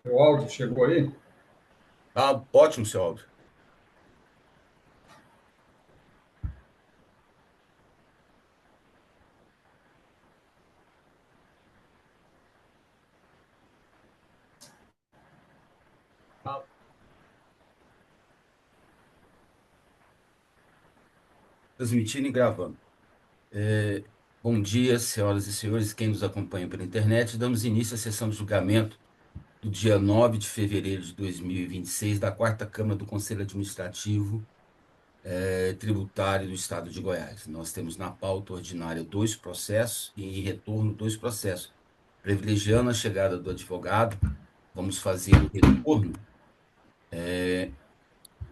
O áudio chegou aí? Ah, ótimo, seu áudio. Ah, transmitindo e gravando. É, Bom dia, senhoras e senhores, quem nos acompanha pela internet. Damos início à sessão de julgamento do dia 9 de fevereiro de 2026 da Quarta Câmara do Conselho Administrativo Tributário do Estado de Goiás. Nós temos na pauta ordinária dois processos e em retorno dois processos. Privilegiando a chegada do advogado, vamos fazer o retorno,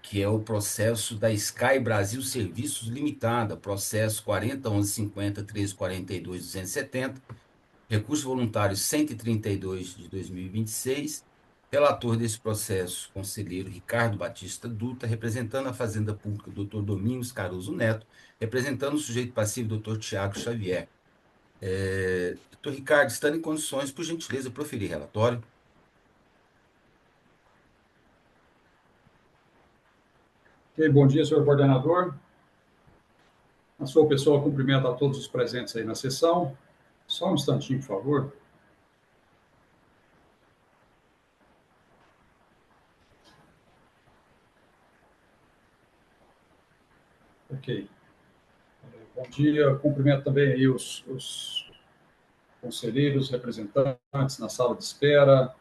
que é o processo da Sky Brasil Serviços Limitada, processo 40.1150.1342.270, recurso voluntário 132 de 2026. Relator desse processo, conselheiro Ricardo Batista Dutra, representando a Fazenda Pública, doutor Domingos Caruso Neto, representando o sujeito passivo, doutor Tiago Xavier. Doutor Ricardo, estando em condições, por gentileza, proferir relatório. Ok, bom dia, senhor coordenador. A sua pessoa cumprimenta a todos os presentes aí na sessão. Só um instantinho, por favor. Ok. Bom dia, cumprimento também aí os conselheiros, representantes na sala de espera,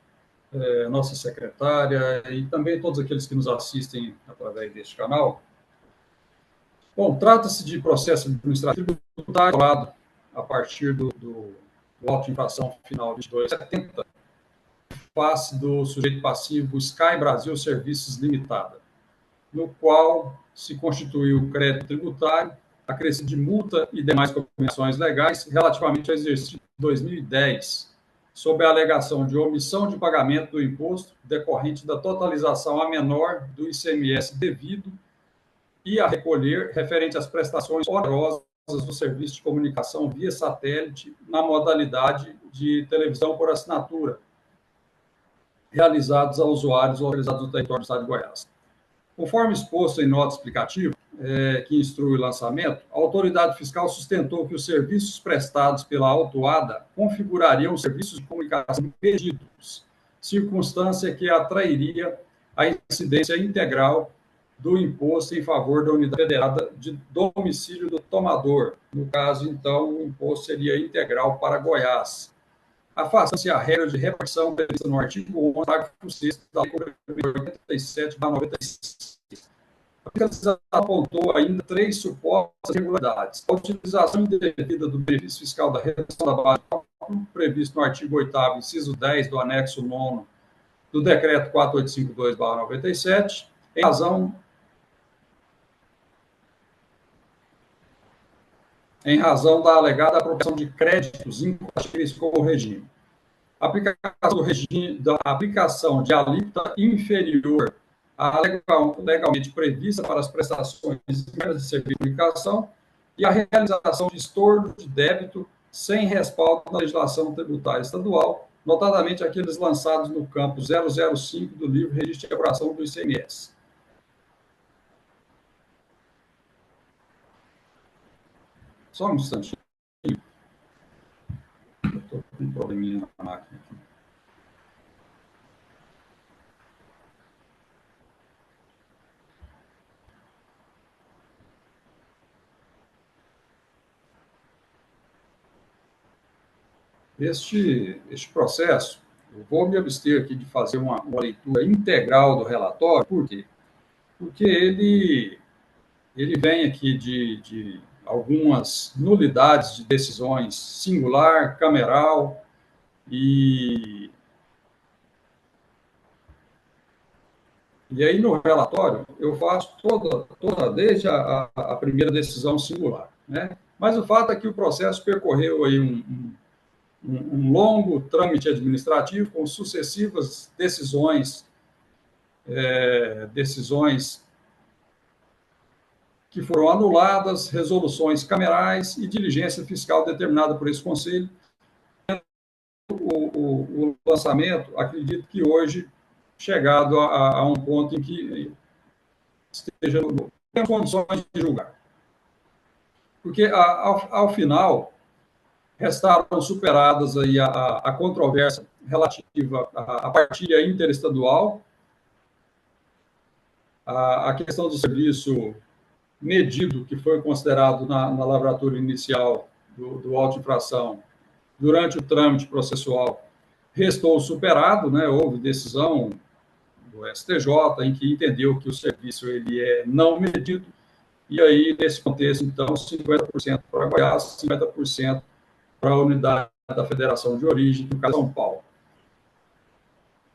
nossa secretária e também todos aqueles que nos assistem através deste canal. Bom, trata-se de processo administrativo tributário a partir do auto de infração final 2270, face do sujeito passivo Sky Brasil Serviços Limitada, no qual se constituiu o crédito tributário, acrescido de multa e demais convenções legais relativamente ao exercício de 2010, sob a alegação de omissão de pagamento do imposto decorrente da totalização a menor do ICMS devido e a recolher referente às prestações onerosas do serviço de comunicação via satélite na modalidade de televisão por assinatura, realizados a usuários localizados no território do Estado de Goiás. Conforme exposto em nota explicativa, que instrui o lançamento, a autoridade fiscal sustentou que os serviços prestados pela autuada configurariam serviços de comunicação impedidos, circunstância que atrairia a incidência integral do imposto em favor da unidade federada de domicílio do tomador. No caso, então, o imposto seria integral para Goiás, afastando-se a regra de repartição prevista no artigo 11, parágrafo 6 da Lei 87/96. A fiscalização apontou ainda três supostas irregularidades: a utilização indevida do benefício fiscal da redução da base de cálculo, previsto no artigo 8º, inciso 10 do anexo 9 do decreto 4852/97, em razão da alegada apropriação de créditos incompatíveis com o regime. A aplicação de alíquota inferior à legalmente prevista para as prestações de serviço de comunicação e a realização de estorno de débito sem respaldo na legislação tributária estadual, notadamente aqueles lançados no campo 005 do livro Registro de Apuração do ICMS. Só um instantinho, eu estou com um probleminha na máquina aqui. Este processo, eu vou me abster aqui de fazer uma leitura integral do relatório, por quê? Porque ele vem aqui de algumas nulidades de decisões singular, cameral, e, e aí no relatório eu faço desde a primeira decisão singular, né? Mas o fato é que o processo percorreu aí um longo trâmite administrativo com sucessivas decisões que foram anuladas, resoluções camerais e diligência fiscal determinada por esse Conselho, o lançamento, acredito que hoje, chegado a um ponto em que esteja em condições de julgar. Porque, ao final, restaram superadas aí a controvérsia relativa à partilha interestadual, a questão do serviço medido, que foi considerado na lavratura inicial do auto de infração, durante o trâmite processual, restou superado, né? Houve decisão do STJ em que entendeu que o serviço ele é não medido, e aí, nesse contexto, então, 50% para Goiás, 50% para a unidade da Federação de Origem, no caso São Paulo.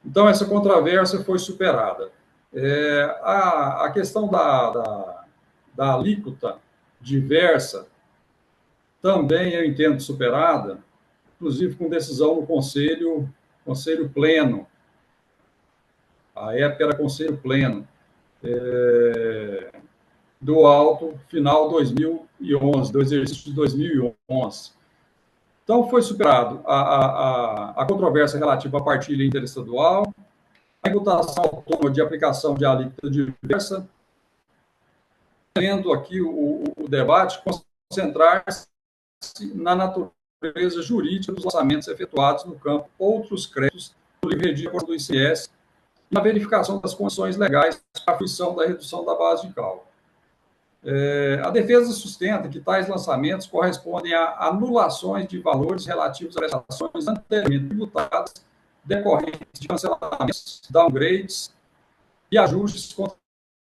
Então, essa controvérsia foi superada. A questão da alíquota diversa também eu entendo superada, inclusive com decisão do Conselho Pleno. A época era Conselho Pleno, do auto final 2011, do exercício de 2011. Então, foi superado a controvérsia relativa à partilha interestadual, a imputação autônoma de aplicação de alíquota diversa, tendo aqui o debate concentrar-se na natureza jurídica dos lançamentos efetuados no campo outros créditos do livre de do ICS e na verificação das condições legais para a fruição da redução da base de cálculo. A defesa sustenta que tais lançamentos correspondem a anulações de valores relativos a prestações anteriormente tributadas decorrentes de cancelamentos, downgrades e ajustes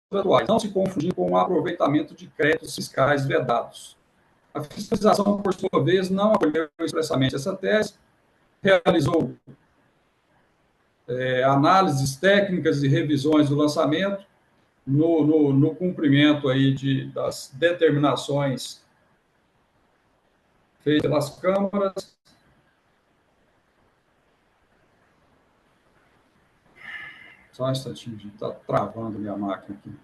contratuais, não se confundir com o aproveitamento de créditos fiscais vedados. A fiscalização, por sua vez, não acolheu expressamente essa tese, realizou análises técnicas e revisões do lançamento no cumprimento aí das determinações feitas pelas câmaras. Só um instantinho, gente, está travando minha máquina aqui.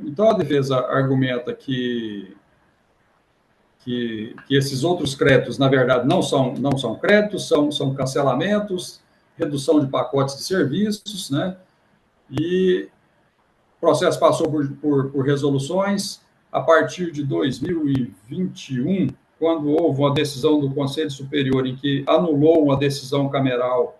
Então, a defesa argumenta que esses outros créditos, na verdade, não são créditos, são cancelamentos, redução de pacotes de serviços, né? E o processo passou por resoluções a partir de 2021, quando houve uma decisão do Conselho Superior em que anulou uma decisão cameral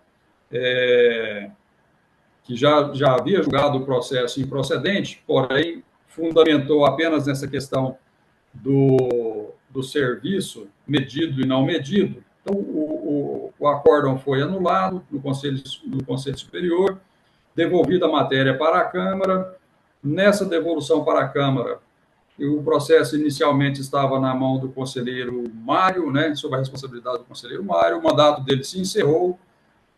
que já havia julgado o processo improcedente, porém fundamentou apenas nessa questão do serviço medido e não medido. Então, o acórdão foi anulado no Conselho Superior, devolvida a matéria para a Câmara. Nessa devolução para a Câmara, o processo inicialmente estava na mão do conselheiro Mário, né, sob a responsabilidade do conselheiro Mário, o mandato dele se encerrou,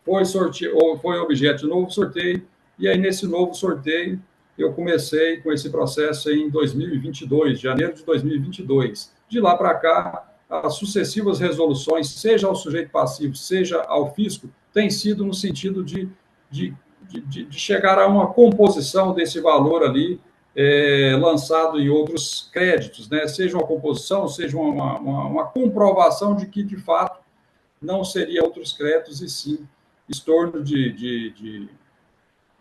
foi objeto de novo sorteio, e aí nesse novo sorteio eu comecei com esse processo em 2022, janeiro de 2022. De lá para cá, as sucessivas resoluções, seja ao sujeito passivo, seja ao fisco, têm sido no sentido de chegar a uma composição desse valor ali, lançado em outros créditos, né? Seja uma composição, seja uma comprovação de que, de fato, não seria outros créditos, e sim estorno de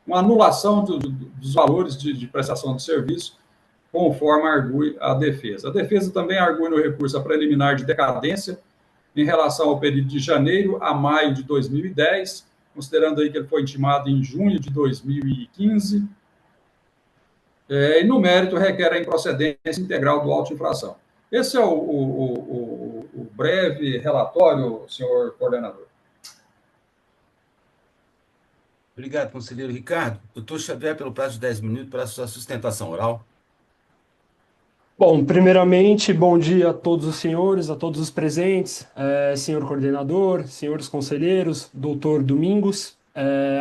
uma anulação dos valores de prestação de serviço, conforme argue a defesa. A defesa também argue no recurso a preliminar de decadência em relação ao período de janeiro a maio de 2010, considerando aí que ele foi intimado em junho de 2015, e no mérito requer a improcedência integral do auto de infração. Esse é o breve relatório, senhor coordenador. Obrigado, conselheiro Ricardo. Doutor Xavier, pelo prazo de 10 minutos para a sua sustentação oral. Bom, primeiramente, bom dia a todos os senhores, a todos os presentes, senhor coordenador, senhores conselheiros, doutor Domingos.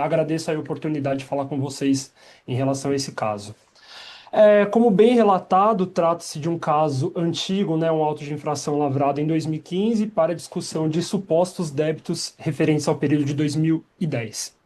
Agradeço a oportunidade de falar com vocês em relação a esse caso. Como bem relatado, trata-se de um caso antigo, né, um auto de infração lavrado em 2015 para discussão de supostos débitos referentes ao período de 2010.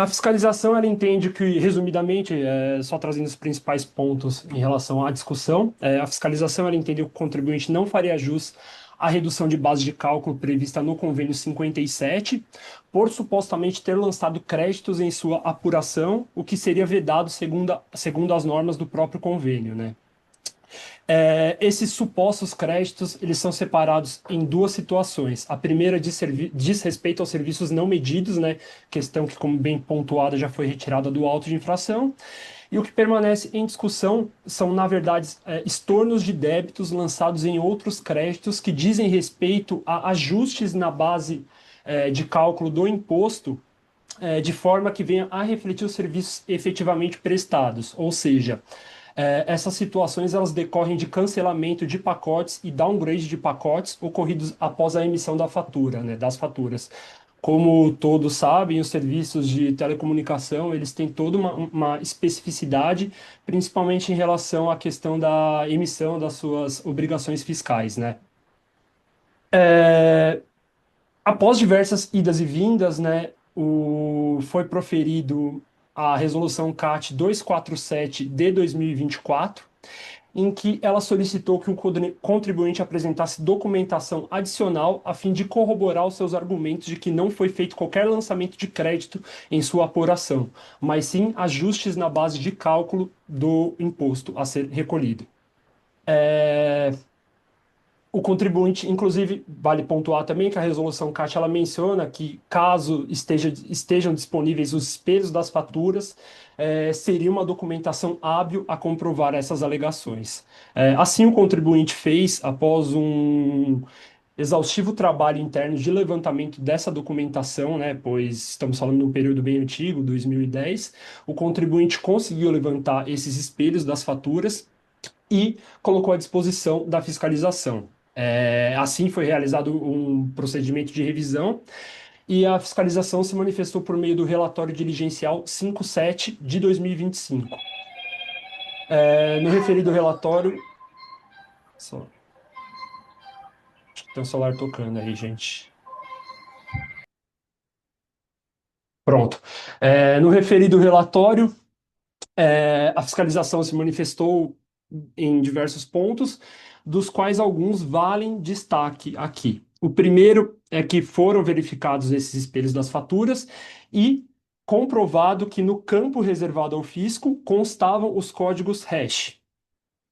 A fiscalização, ela entende que, resumidamente, só trazendo os principais pontos em relação à discussão, a fiscalização, ela entende que o contribuinte não faria jus à redução de base de cálculo prevista no convênio 57, por supostamente ter lançado créditos em sua apuração, o que seria vedado segundo as normas do próprio convênio, né? Esses supostos créditos, eles são separados em duas situações. A primeira diz respeito aos serviços não medidos, né? Questão que, como bem pontuada, já foi retirada do auto de infração. E o que permanece em discussão são, na verdade, estornos de débitos lançados em outros créditos que dizem respeito a ajustes na base de cálculo do imposto, de forma que venha a refletir os serviços efetivamente prestados. Ou seja, essas situações elas decorrem de cancelamento de pacotes e downgrade de pacotes ocorridos após a emissão da fatura, né, das faturas. Como todos sabem, os serviços de telecomunicação eles têm toda uma especificidade, principalmente em relação à questão da emissão das suas obrigações fiscais, né? Após diversas idas e vindas, né, foi proferido a resolução CAT 247 de 2024, em que ela solicitou que o contribuinte apresentasse documentação adicional a fim de corroborar os seus argumentos de que não foi feito qualquer lançamento de crédito em sua apuração, mas sim ajustes na base de cálculo do imposto a ser recolhido. O contribuinte, inclusive, vale pontuar também que a resolução CAT ela menciona que, caso estejam disponíveis os espelhos das faturas, seria uma documentação hábil a comprovar essas alegações. Assim, o contribuinte fez, após um exaustivo trabalho interno de levantamento dessa documentação, né, pois estamos falando de um período bem antigo, 2010, o contribuinte conseguiu levantar esses espelhos das faturas e colocou à disposição da fiscalização. Assim foi realizado um procedimento de revisão e a fiscalização se manifestou por meio do relatório diligencial 57 de 2025. No referido relatório. Só. Acho que tem um celular tocando aí, gente. Pronto. No referido relatório, a fiscalização se manifestou em diversos pontos, dos quais alguns valem destaque aqui. O primeiro é que foram verificados esses espelhos das faturas e comprovado que no campo reservado ao fisco constavam os códigos hash.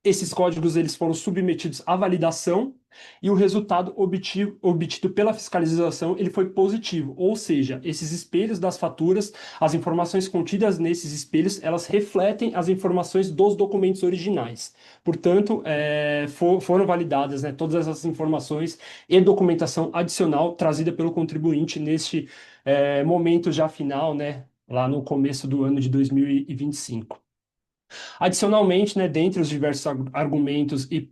Esses códigos eles foram submetidos à validação e o resultado obtido pela fiscalização ele foi positivo, ou seja, esses espelhos das faturas, as informações contidas nesses espelhos, elas refletem as informações dos documentos originais. Portanto, foram validadas, né, todas essas informações e documentação adicional trazida pelo contribuinte neste momento já final, né, lá no começo do ano de 2025. Adicionalmente, né, dentre os diversos argumentos e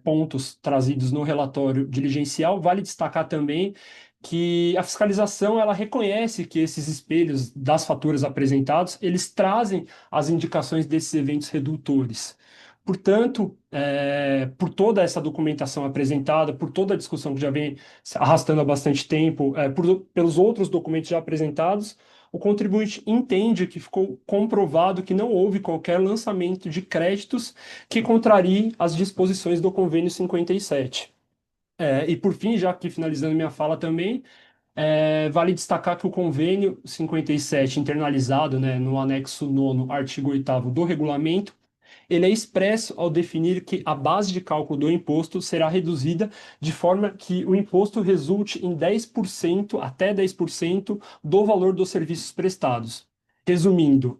pontos trazidos no relatório diligencial, vale destacar também que a fiscalização ela reconhece que esses espelhos das faturas apresentados, eles trazem as indicações desses eventos redutores. Portanto, por toda essa documentação apresentada, por toda a discussão que já vem se arrastando há bastante tempo, pelos outros documentos já apresentados, o contribuinte entende que ficou comprovado que não houve qualquer lançamento de créditos que contrarie as disposições do convênio 57. E por fim, já que finalizando minha fala também, vale destacar que o convênio 57 internalizado, né, no anexo 9º, artigo 8º do regulamento, ele é expresso ao definir que a base de cálculo do imposto será reduzida de forma que o imposto resulte em 10%, até 10% do valor dos serviços prestados. Resumindo,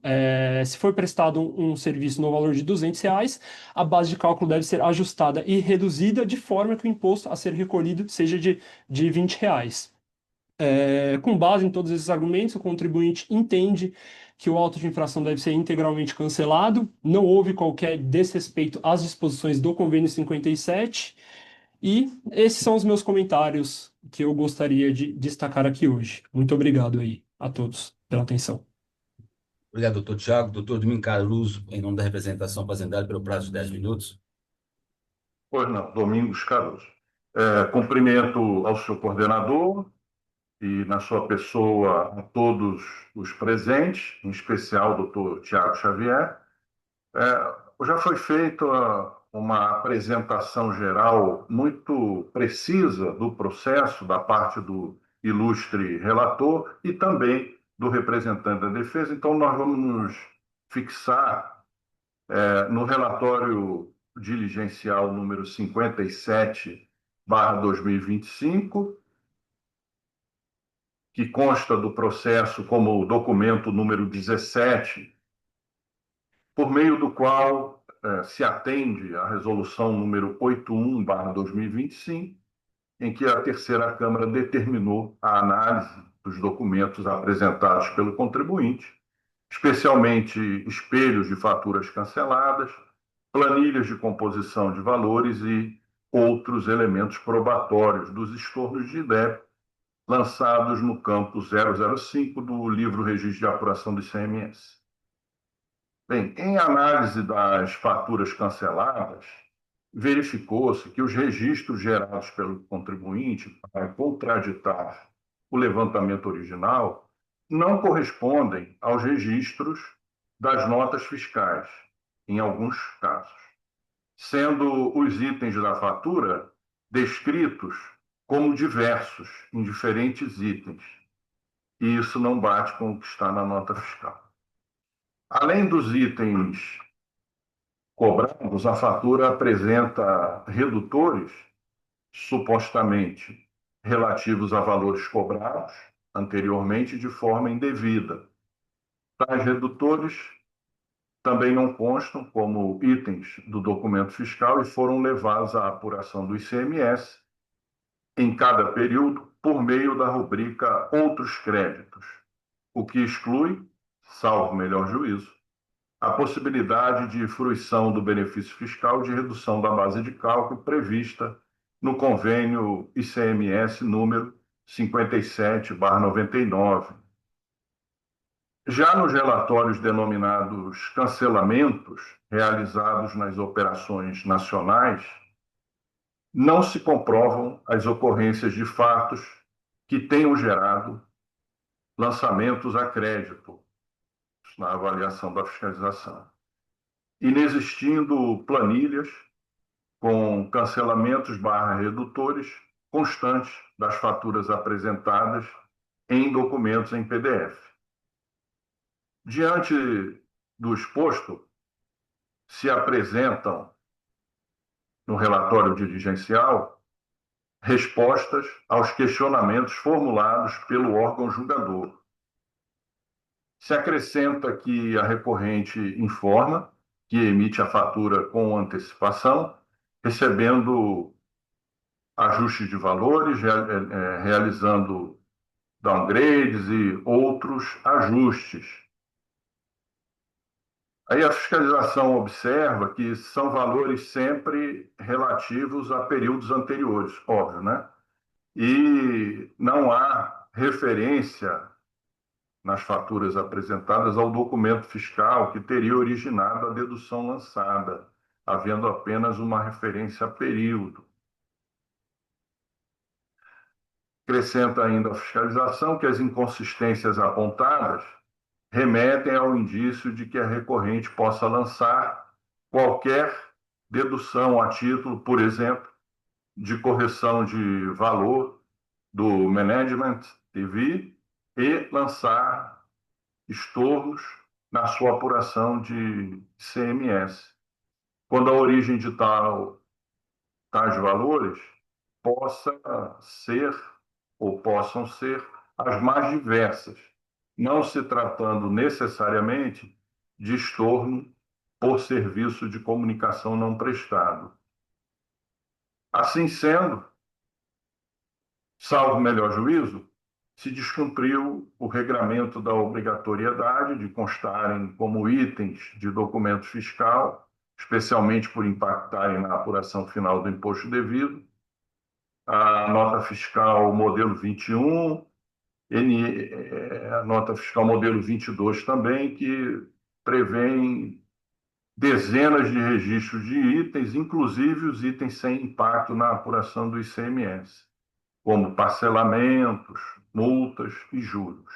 se for prestado um serviço no valor de R$ 200, a base de cálculo deve ser ajustada e reduzida de forma que o imposto a ser recolhido seja de R$ 20. Com base em todos esses argumentos, o contribuinte entende que o auto de infração deve ser integralmente cancelado, não houve qualquer desrespeito às disposições do convênio 57, e esses são os meus comentários que eu gostaria de destacar aqui hoje. Muito obrigado aí a todos pela atenção. Obrigado, doutor Tiago. Doutor Domingo Caruso, em nome da representação fazendária, pelo prazo de 10 minutos. Pois não, Domingos Caruso. Cumprimento ao seu coordenador e, na sua pessoa, a todos os presentes, em especial o doutor Tiago Xavier. Já foi feita uma apresentação geral muito precisa do processo, da parte do ilustre relator e também do representante da defesa. Então, nós vamos nos fixar no relatório diligencial número 57/2025, que consta do processo como documento número 17, por meio do qual se atende à resolução número 81/2025, em que a terceira Câmara determinou a análise dos documentos apresentados pelo contribuinte, especialmente espelhos de faturas canceladas, planilhas de composição de valores e outros elementos probatórios dos estornos de débito lançados no campo 005 do livro Registro de Apuração do ICMS. Bem, em análise das faturas canceladas, verificou-se que os registros gerados pelo contribuinte para contraditar o levantamento original não correspondem aos registros das notas fiscais, em alguns casos, sendo os itens da fatura descritos como diversos em diferentes itens, e isso não bate com o que está na nota fiscal. Além dos itens cobrados, a fatura apresenta redutores, supostamente relativos a valores cobrados anteriormente de forma indevida. Tais redutores também não constam como itens do documento fiscal e foram levados à apuração do ICMS em cada período por meio da rubrica Outros Créditos, o que exclui, salvo melhor juízo, a possibilidade de fruição do benefício fiscal de redução da base de cálculo prevista no convênio ICMS número 57/99. Já nos relatórios denominados cancelamentos realizados nas operações nacionais, não se comprovam as ocorrências de fatos que tenham gerado lançamentos a crédito na avaliação da fiscalização, inexistindo planilhas com cancelamentos/redutores constantes das faturas apresentadas em documentos em PDF. Diante do exposto, se apresentam no relatório diligencial respostas aos questionamentos formulados pelo órgão julgador. Se acrescenta que a recorrente informa que emite a fatura com antecipação, recebendo ajustes de valores, realizando downgrades e outros ajustes. Aí a fiscalização observa que são valores sempre relativos a períodos anteriores, óbvio, né? E não há referência nas faturas apresentadas ao documento fiscal que teria originado a dedução lançada, havendo apenas uma referência a período. Acrescenta ainda a fiscalização que as inconsistências apontadas remetem ao indício de que a recorrente possa lançar qualquer dedução a título, por exemplo, de correção de valor do Management TV e lançar estornos na sua apuração de CMS, quando a origem de tais valores possa ser ou possam ser as mais diversas, não se tratando necessariamente de estorno por serviço de comunicação não prestado. Assim sendo, salvo melhor juízo, se descumpriu o regramento da obrigatoriedade de constarem como itens de documento fiscal, especialmente por impactarem na apuração final do imposto devido, a nota fiscal modelo 21, a nota fiscal modelo 22 também, que prevê dezenas de registros de itens, inclusive os itens sem impacto na apuração do ICMS, como parcelamentos, multas e juros.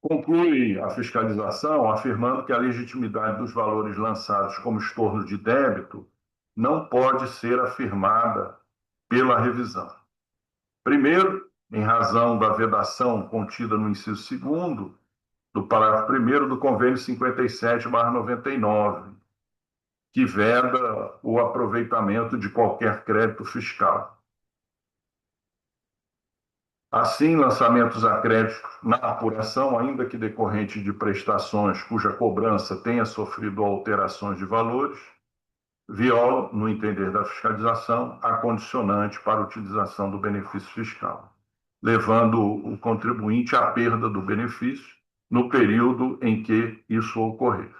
Conclui a fiscalização afirmando que a legitimidade dos valores lançados como estorno de débito não pode ser afirmada pela revisão. Primeiro, em razão da vedação contida no inciso 2º do parágrafo 1º do convênio 57/99, que veda o aproveitamento de qualquer crédito fiscal. Assim, lançamentos a crédito na apuração, ainda que decorrente de prestações cuja cobrança tenha sofrido alterações de valores, violam, no entender da fiscalização, a condicionante para a utilização do benefício fiscal, levando o contribuinte à perda do benefício no período em que isso ocorrer.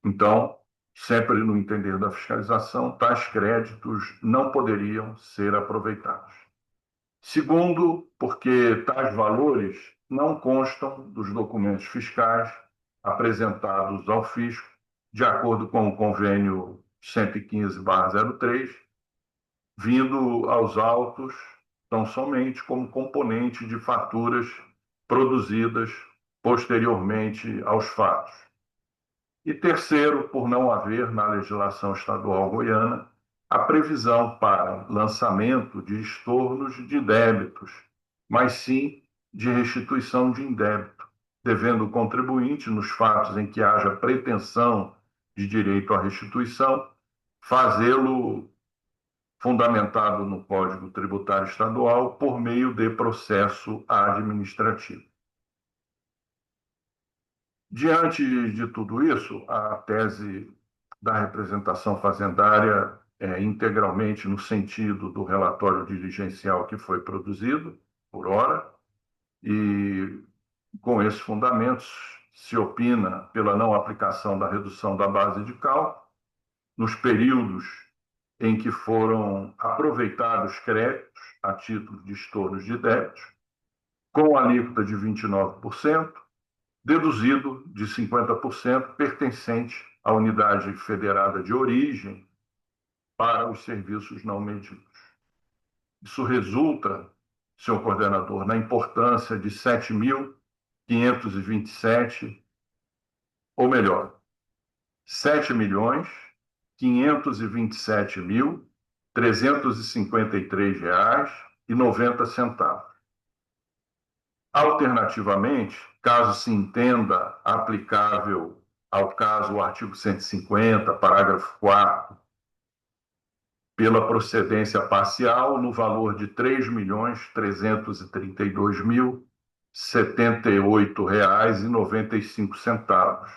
Então, sempre no entender da fiscalização, tais créditos não poderiam ser aproveitados. Segundo, porque tais valores não constam dos documentos fiscais apresentados ao fisco, de acordo com o convênio 115/03, vindo aos autos tão somente como componente de faturas produzidas posteriormente aos fatos. E terceiro, por não haver na legislação estadual goiana a previsão para lançamento de estornos de débitos, mas sim de restituição de indébito, devendo o contribuinte, nos fatos em que haja pretensão de direito à restituição, fazê-lo fundamentado no Código Tributário Estadual por meio de processo administrativo. Diante de tudo isso, a tese da representação fazendária é integralmente no sentido do relatório diligencial que foi produzido, por hora, e com esses fundamentos se opina pela não aplicação da redução da base de cálculo nos períodos em que foram aproveitados créditos a título de estornos de débitos, com alíquota de 29%, deduzido de 50% pertencente à unidade federada de origem para os serviços não medidos. Isso resulta, senhor coordenador, na importância de 7.527, ou melhor, R$ 7.527.353,90. Alternativamente, caso se entenda aplicável ao caso o artigo 150, parágrafo 4º, pela procedência parcial, no valor de R$ 3.332.078,95.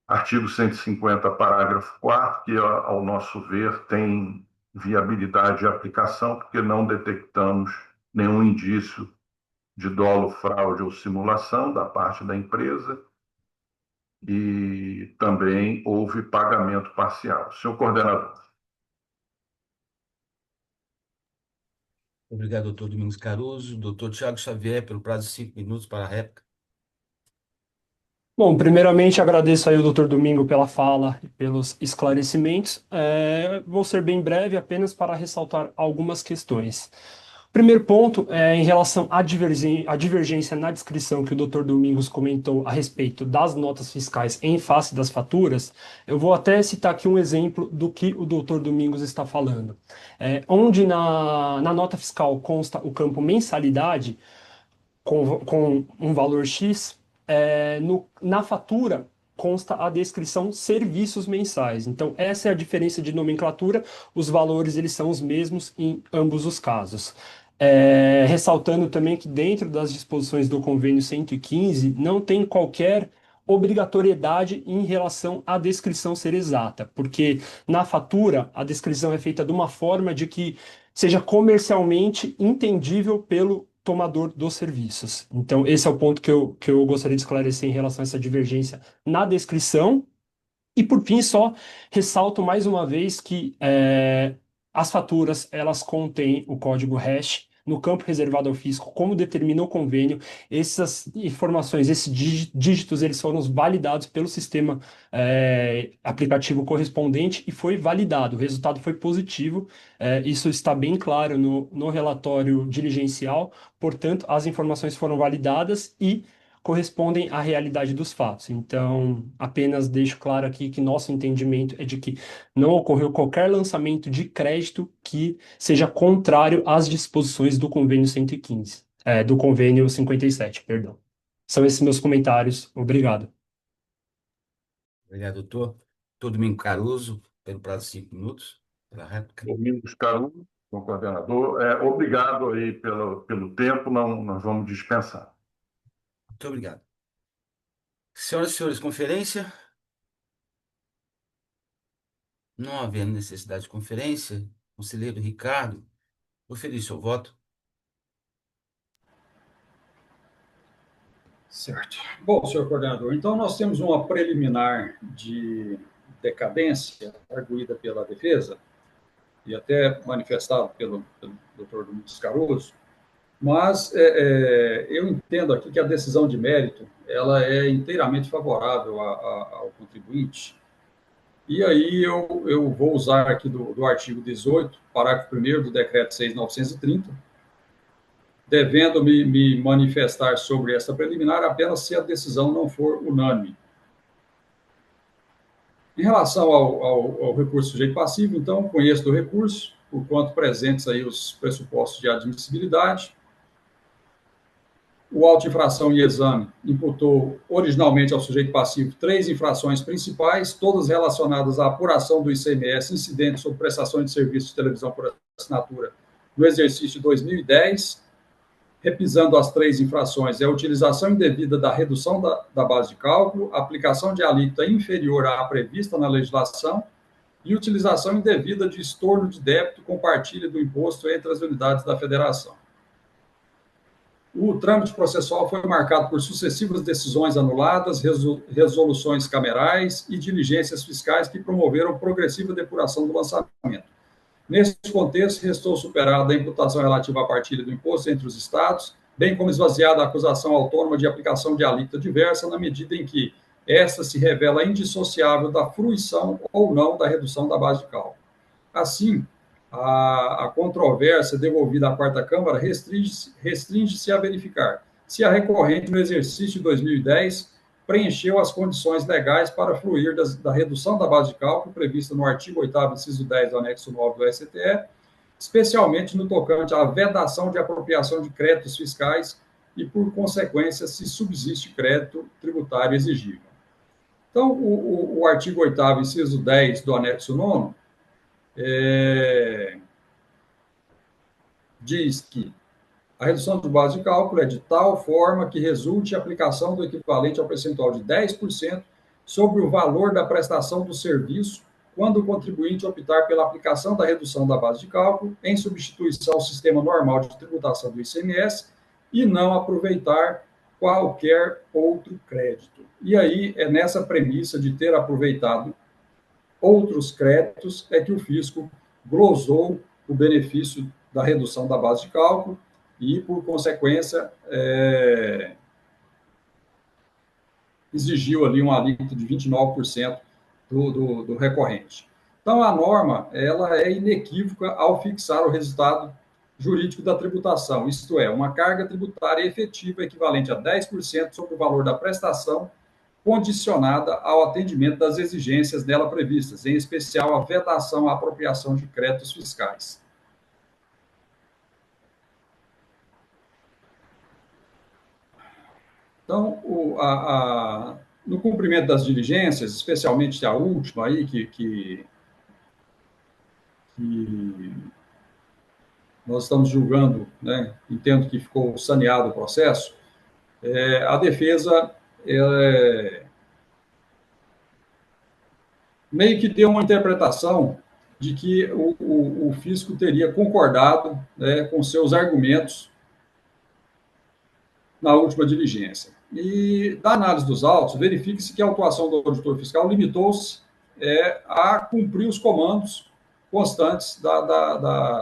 Artigo 150, parágrafo 4º, que, ao nosso ver, tem viabilidade de aplicação, porque não detectamos nenhum indício de dolo, fraude ou simulação da parte da empresa e também houve pagamento parcial. Senhor coordenador. Obrigado, doutor Domingos Caruso. Doutor Tiago Xavier, pelo prazo de 5 minutos para a réplica. Bom, primeiramente agradeço aí ao doutor Domingo pela fala e pelos esclarecimentos. Vou ser bem breve apenas para ressaltar algumas questões. Primeiro ponto é em relação à divergência na descrição que o doutor Domingos comentou a respeito das notas fiscais em face das faturas. Eu vou até citar aqui um exemplo do que o doutor Domingos está falando. Onde na nota fiscal consta o campo mensalidade com um valor X, na fatura consta a descrição serviços mensais. Então, essa é a diferença de nomenclatura, os valores eles são os mesmos em ambos os casos. Ressaltando também que dentro das disposições do convênio 115 não tem qualquer obrigatoriedade em relação à descrição ser exata, porque na fatura a descrição é feita de uma forma de que seja comercialmente entendível pelo tomador dos serviços. Então, esse é o ponto que eu gostaria de esclarecer em relação a essa divergência na descrição E, por fim, só ressalto mais uma vez que as faturas, elas contêm o código hash no campo reservado ao fisco, como determina o convênio. Essas informações, esses dígitos, eles foram validados pelo sistema aplicativo correspondente e foi validado. O resultado foi positivo. Isso está bem claro no relatório diligencial. Portanto, as informações foram validadas e correspondem à realidade dos fatos. Então, apenas deixo claro aqui que nosso entendimento é de que não ocorreu qualquer lançamento de crédito que seja contrário às disposições do convênio 115, do convênio 57, perdão. São esses meus comentários. Obrigado. Obrigado, doutor. Doutor Domingo Caruso, pelo prazo de 5 minutos, pela réplica. Domingos Caruso, com coordenador. Obrigado aí pelo tempo, não, nós vamos dispensar. Muito obrigado. Senhoras e senhores, conferência. Não havendo necessidade de conferência, conselheiro Ricardo, ofereça seu voto. Certo. Bom, senhor coordenador, então nós temos uma preliminar de decadência arguída pela defesa e até manifestada pelo doutor Domingos Caruso, mas eu entendo aqui que a decisão de mérito ela é inteiramente favorável ao contribuinte. E aí eu vou usar aqui do artigo 18, parágrafo 1º do decreto 6.930, devendo me manifestar sobre essa preliminar apenas se a decisão não for unânime. Em relação ao recurso sujeito passivo, então, conheço do recurso, por quanto presentes aí os pressupostos de admissibilidade. O auto de infração e exame imputou originalmente ao sujeito passivo 3 infrações principais, todas relacionadas à apuração do ICMS incidente sobre prestações de serviços de televisão por assinatura no exercício de 2010. Repisando as 3 infrações, é a utilização indevida da redução da base de cálculo, aplicação de alíquota inferior à prevista na legislação e utilização indevida de estorno de débito com partilha do imposto entre as unidades da federação. O trâmite processual foi marcado por sucessivas decisões anuladas, resoluções camerais e diligências fiscais que promoveram progressiva depuração do lançamento. Nesse contexto, restou superada a imputação relativa à partilha do imposto entre os estados, bem como esvaziada a acusação autônoma de aplicação de alíquota diversa, na medida em que esta se revela indissociável da fruição ou não da redução da base de cálculo. Assim, a controvérsia devolvida à quarta Câmara restringe-se a verificar se a recorrente, no exercício de 2010, preencheu as condições legais para fruir da redução da base de cálculo prevista no artigo 8º, inciso 10 do anexo 9 do STE, especialmente no tocante à vedação de apropriação de créditos fiscais e, por consequência, se subsiste crédito tributário exigível. Então, o artigo 8º, inciso 10 do anexo 9 diz que a redução de base de cálculo é de tal forma que resulte a aplicação do equivalente ao percentual de 10% sobre o valor da prestação do serviço, quando o contribuinte optar pela aplicação da redução da base de cálculo, em substituição ao sistema normal de tributação do ICMS, e não aproveitar qualquer outro crédito. E aí, é nessa premissa de ter aproveitado outros créditos, é que o fisco glosou o benefício da redução da base de cálculo, e, por consequência, exigiu ali uma alíquota de 29% do recorrente. Então, a norma ela é inequívoca ao fixar o resultado jurídico da tributação, isto é, uma carga tributária efetiva equivalente a 10% sobre o valor da prestação, condicionada ao atendimento das exigências dela previstas, em especial a vedação à apropriação de créditos fiscais. Então, no cumprimento das diligências, especialmente a última aí, que nós estamos julgando, né, entendo que ficou saneado o processo, a defesa meio que deu uma interpretação de que o fisco teria concordado, né, com seus argumentos na última diligência. E da análise dos autos, verifique-se que a atuação do auditor fiscal limitou-se a cumprir os comandos constantes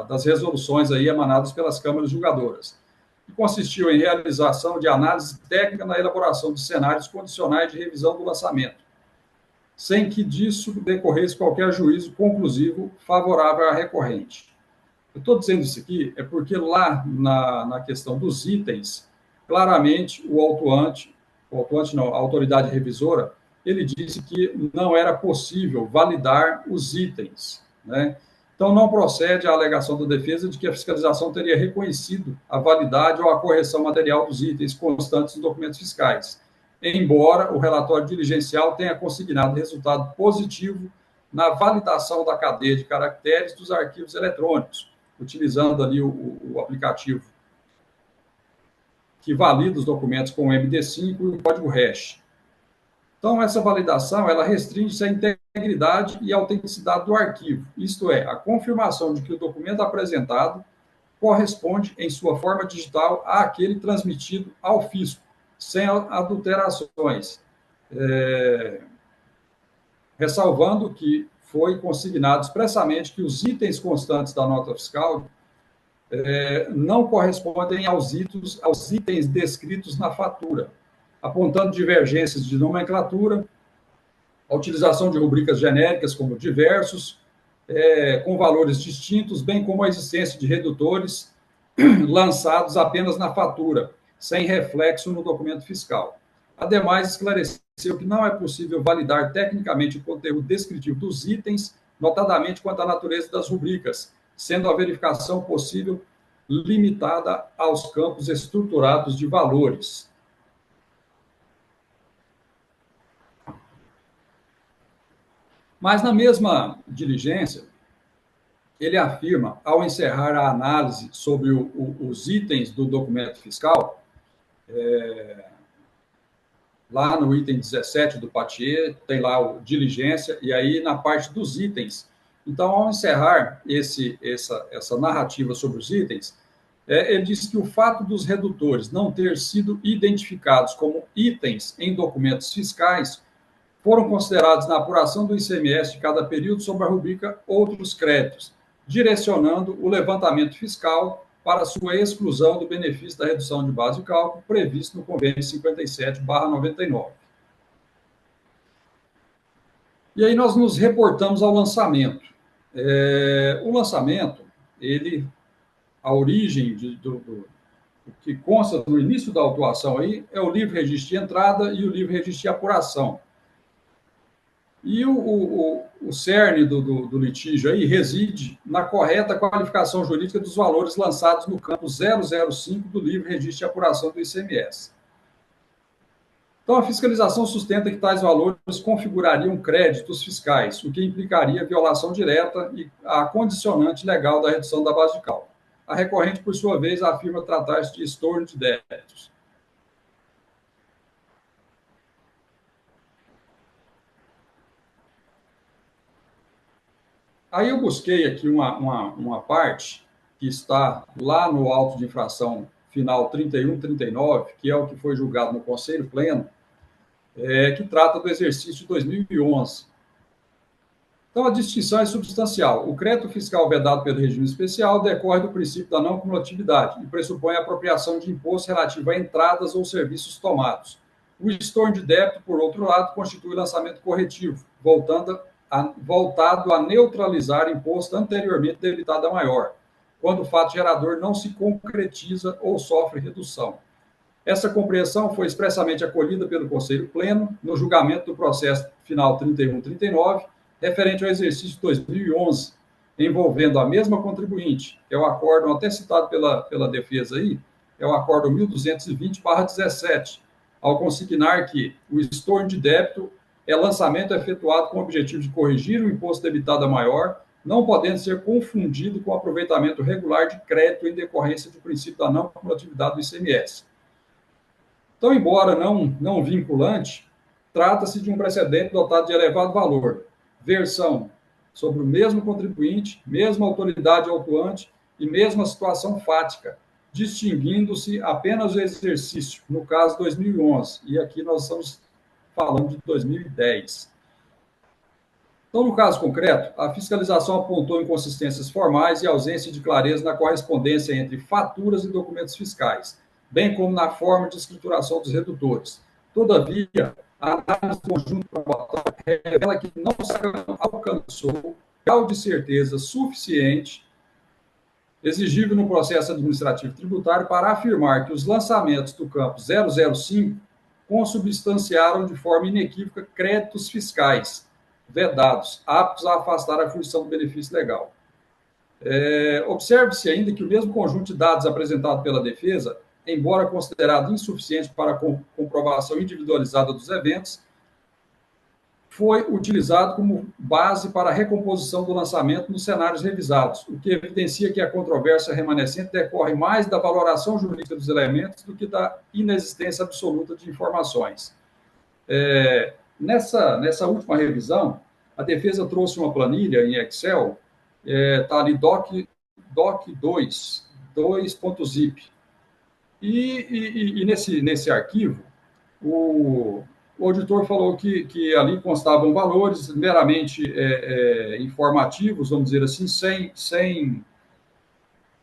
das resoluções aí emanadas pelas câmaras julgadoras, que consistiu em realização de análise técnica na elaboração de cenários condicionais de revisão do lançamento, sem que disso decorresse qualquer juízo conclusivo favorável à recorrente. Eu estou dizendo isso aqui porque lá na questão dos itens, claramente a autoridade revisora, ele disse que não era possível validar os itens, né? Então, não procede a alegação da defesa de que a fiscalização teria reconhecido a validade ou a correção material dos itens constantes dos documentos fiscais, embora o relatório diligencial tenha consignado resultado positivo na validação da cadeia de caracteres dos arquivos eletrônicos, utilizando ali o aplicativo que valida os documentos com o MD5 e o código hash. Então, essa validação, ela restringe-se à integridade e autenticidade do arquivo, isto é, a confirmação de que o documento apresentado corresponde, em sua forma digital, àquele transmitido ao fisco, sem adulterações, ressalvando que foi consignado expressamente que os itens constantes da nota fiscal não correspondem aos itens descritos na fatura, apontando divergências de nomenclatura, a utilização de rubricas genéricas como diversos, com valores distintos, bem como a existência de redutores lançados apenas na fatura, sem reflexo no documento fiscal. Ademais, esclareceu que não é possível validar tecnicamente o conteúdo descritivo dos itens, notadamente quanto à natureza das rubricas, sendo a verificação possível limitada aos campos estruturados de valores. Mas, na mesma diligência, ele afirma, ao encerrar a análise sobre os itens do documento fiscal, lá no item 17 do Patier, tem lá o diligência, e aí na parte dos itens. Então, ao encerrar essa narrativa sobre os itens, ele diz que o fato dos redutores não ter sido identificados como itens em documentos fiscais foram considerados na apuração do ICMS de cada período sob a rubrica Outros Créditos, direcionando o levantamento fiscal para sua exclusão do benefício da redução de base de cálculo previsto no convênio 57/99. E aí nós nos reportamos ao lançamento. O lançamento, a origem do que consta no início da autuação aí é o livre registro de entrada e o livre registro de apuração. E o cerne do litígio aí reside na correta qualificação jurídica dos valores lançados no campo 005 do livre registro de apuração do ICMS. Então, a fiscalização sustenta que tais valores configurariam créditos fiscais, o que implicaria violação direta e a condicionante legal da redução da base de cálculo. A recorrente, por sua vez, afirma tratar-se de estorno de débitos. Aí eu busquei aqui uma parte que está lá no auto de infração final 3139, que é o que foi julgado no Conselho Pleno, que trata do exercício de 2011. Então, a distinção é substancial. O crédito fiscal vedado pelo regime especial decorre do princípio da não cumulatividade e pressupõe a apropriação de imposto relativo a entradas ou serviços tomados. O estorno de débito, por outro lado, constitui lançamento corretivo, voltado a neutralizar imposto anteriormente debitado a maior, quando o fato gerador não se concretiza ou sofre redução. Essa compreensão foi expressamente acolhida pelo Conselho Pleno no julgamento do processo final 3139, referente ao exercício de 2011, envolvendo a mesma contribuinte. É o acórdão até citado pela defesa aí, é o acórdão 1220/17, ao consignar que o estorno de débito é lançamento efetuado com o objetivo de corrigir o imposto debitado a maior, não podendo ser confundido com o aproveitamento regular de crédito em decorrência do princípio da não cumulatividade do ICMS. Então, embora não vinculante, trata-se de um precedente dotado de elevado valor, versão sobre o mesmo contribuinte, mesma autoridade autuante e mesma situação fática, distinguindo-se apenas o exercício, no caso 2011, e aqui nós estamos falando de 2010. Então, no caso concreto, a fiscalização apontou inconsistências formais e ausência de clareza na correspondência entre faturas e documentos fiscais, bem como na forma de escrituração dos redutores. Todavia, a análise conjunta probatória revela que não se alcançou grau de certeza suficiente exigível no processo administrativo tributário para afirmar que os lançamentos do campo 005 consubstanciaram de forma inequívoca créditos fiscais vedados, aptos a afastar a fruição do benefício legal. Observe-se ainda que o mesmo conjunto de dados apresentado pela defesa, embora considerado insuficiente para a comprovação individualizada dos eventos, foi utilizado como base para a recomposição do lançamento nos cenários revisados, o que evidencia que a controvérsia remanescente decorre mais da valoração jurídica dos elementos do que da inexistência absoluta de informações. Nessa última revisão, a defesa trouxe uma planilha em Excel, está ali doc2.zip. E nesse arquivo, o auditor falou que ali constavam valores meramente informativos, vamos dizer assim,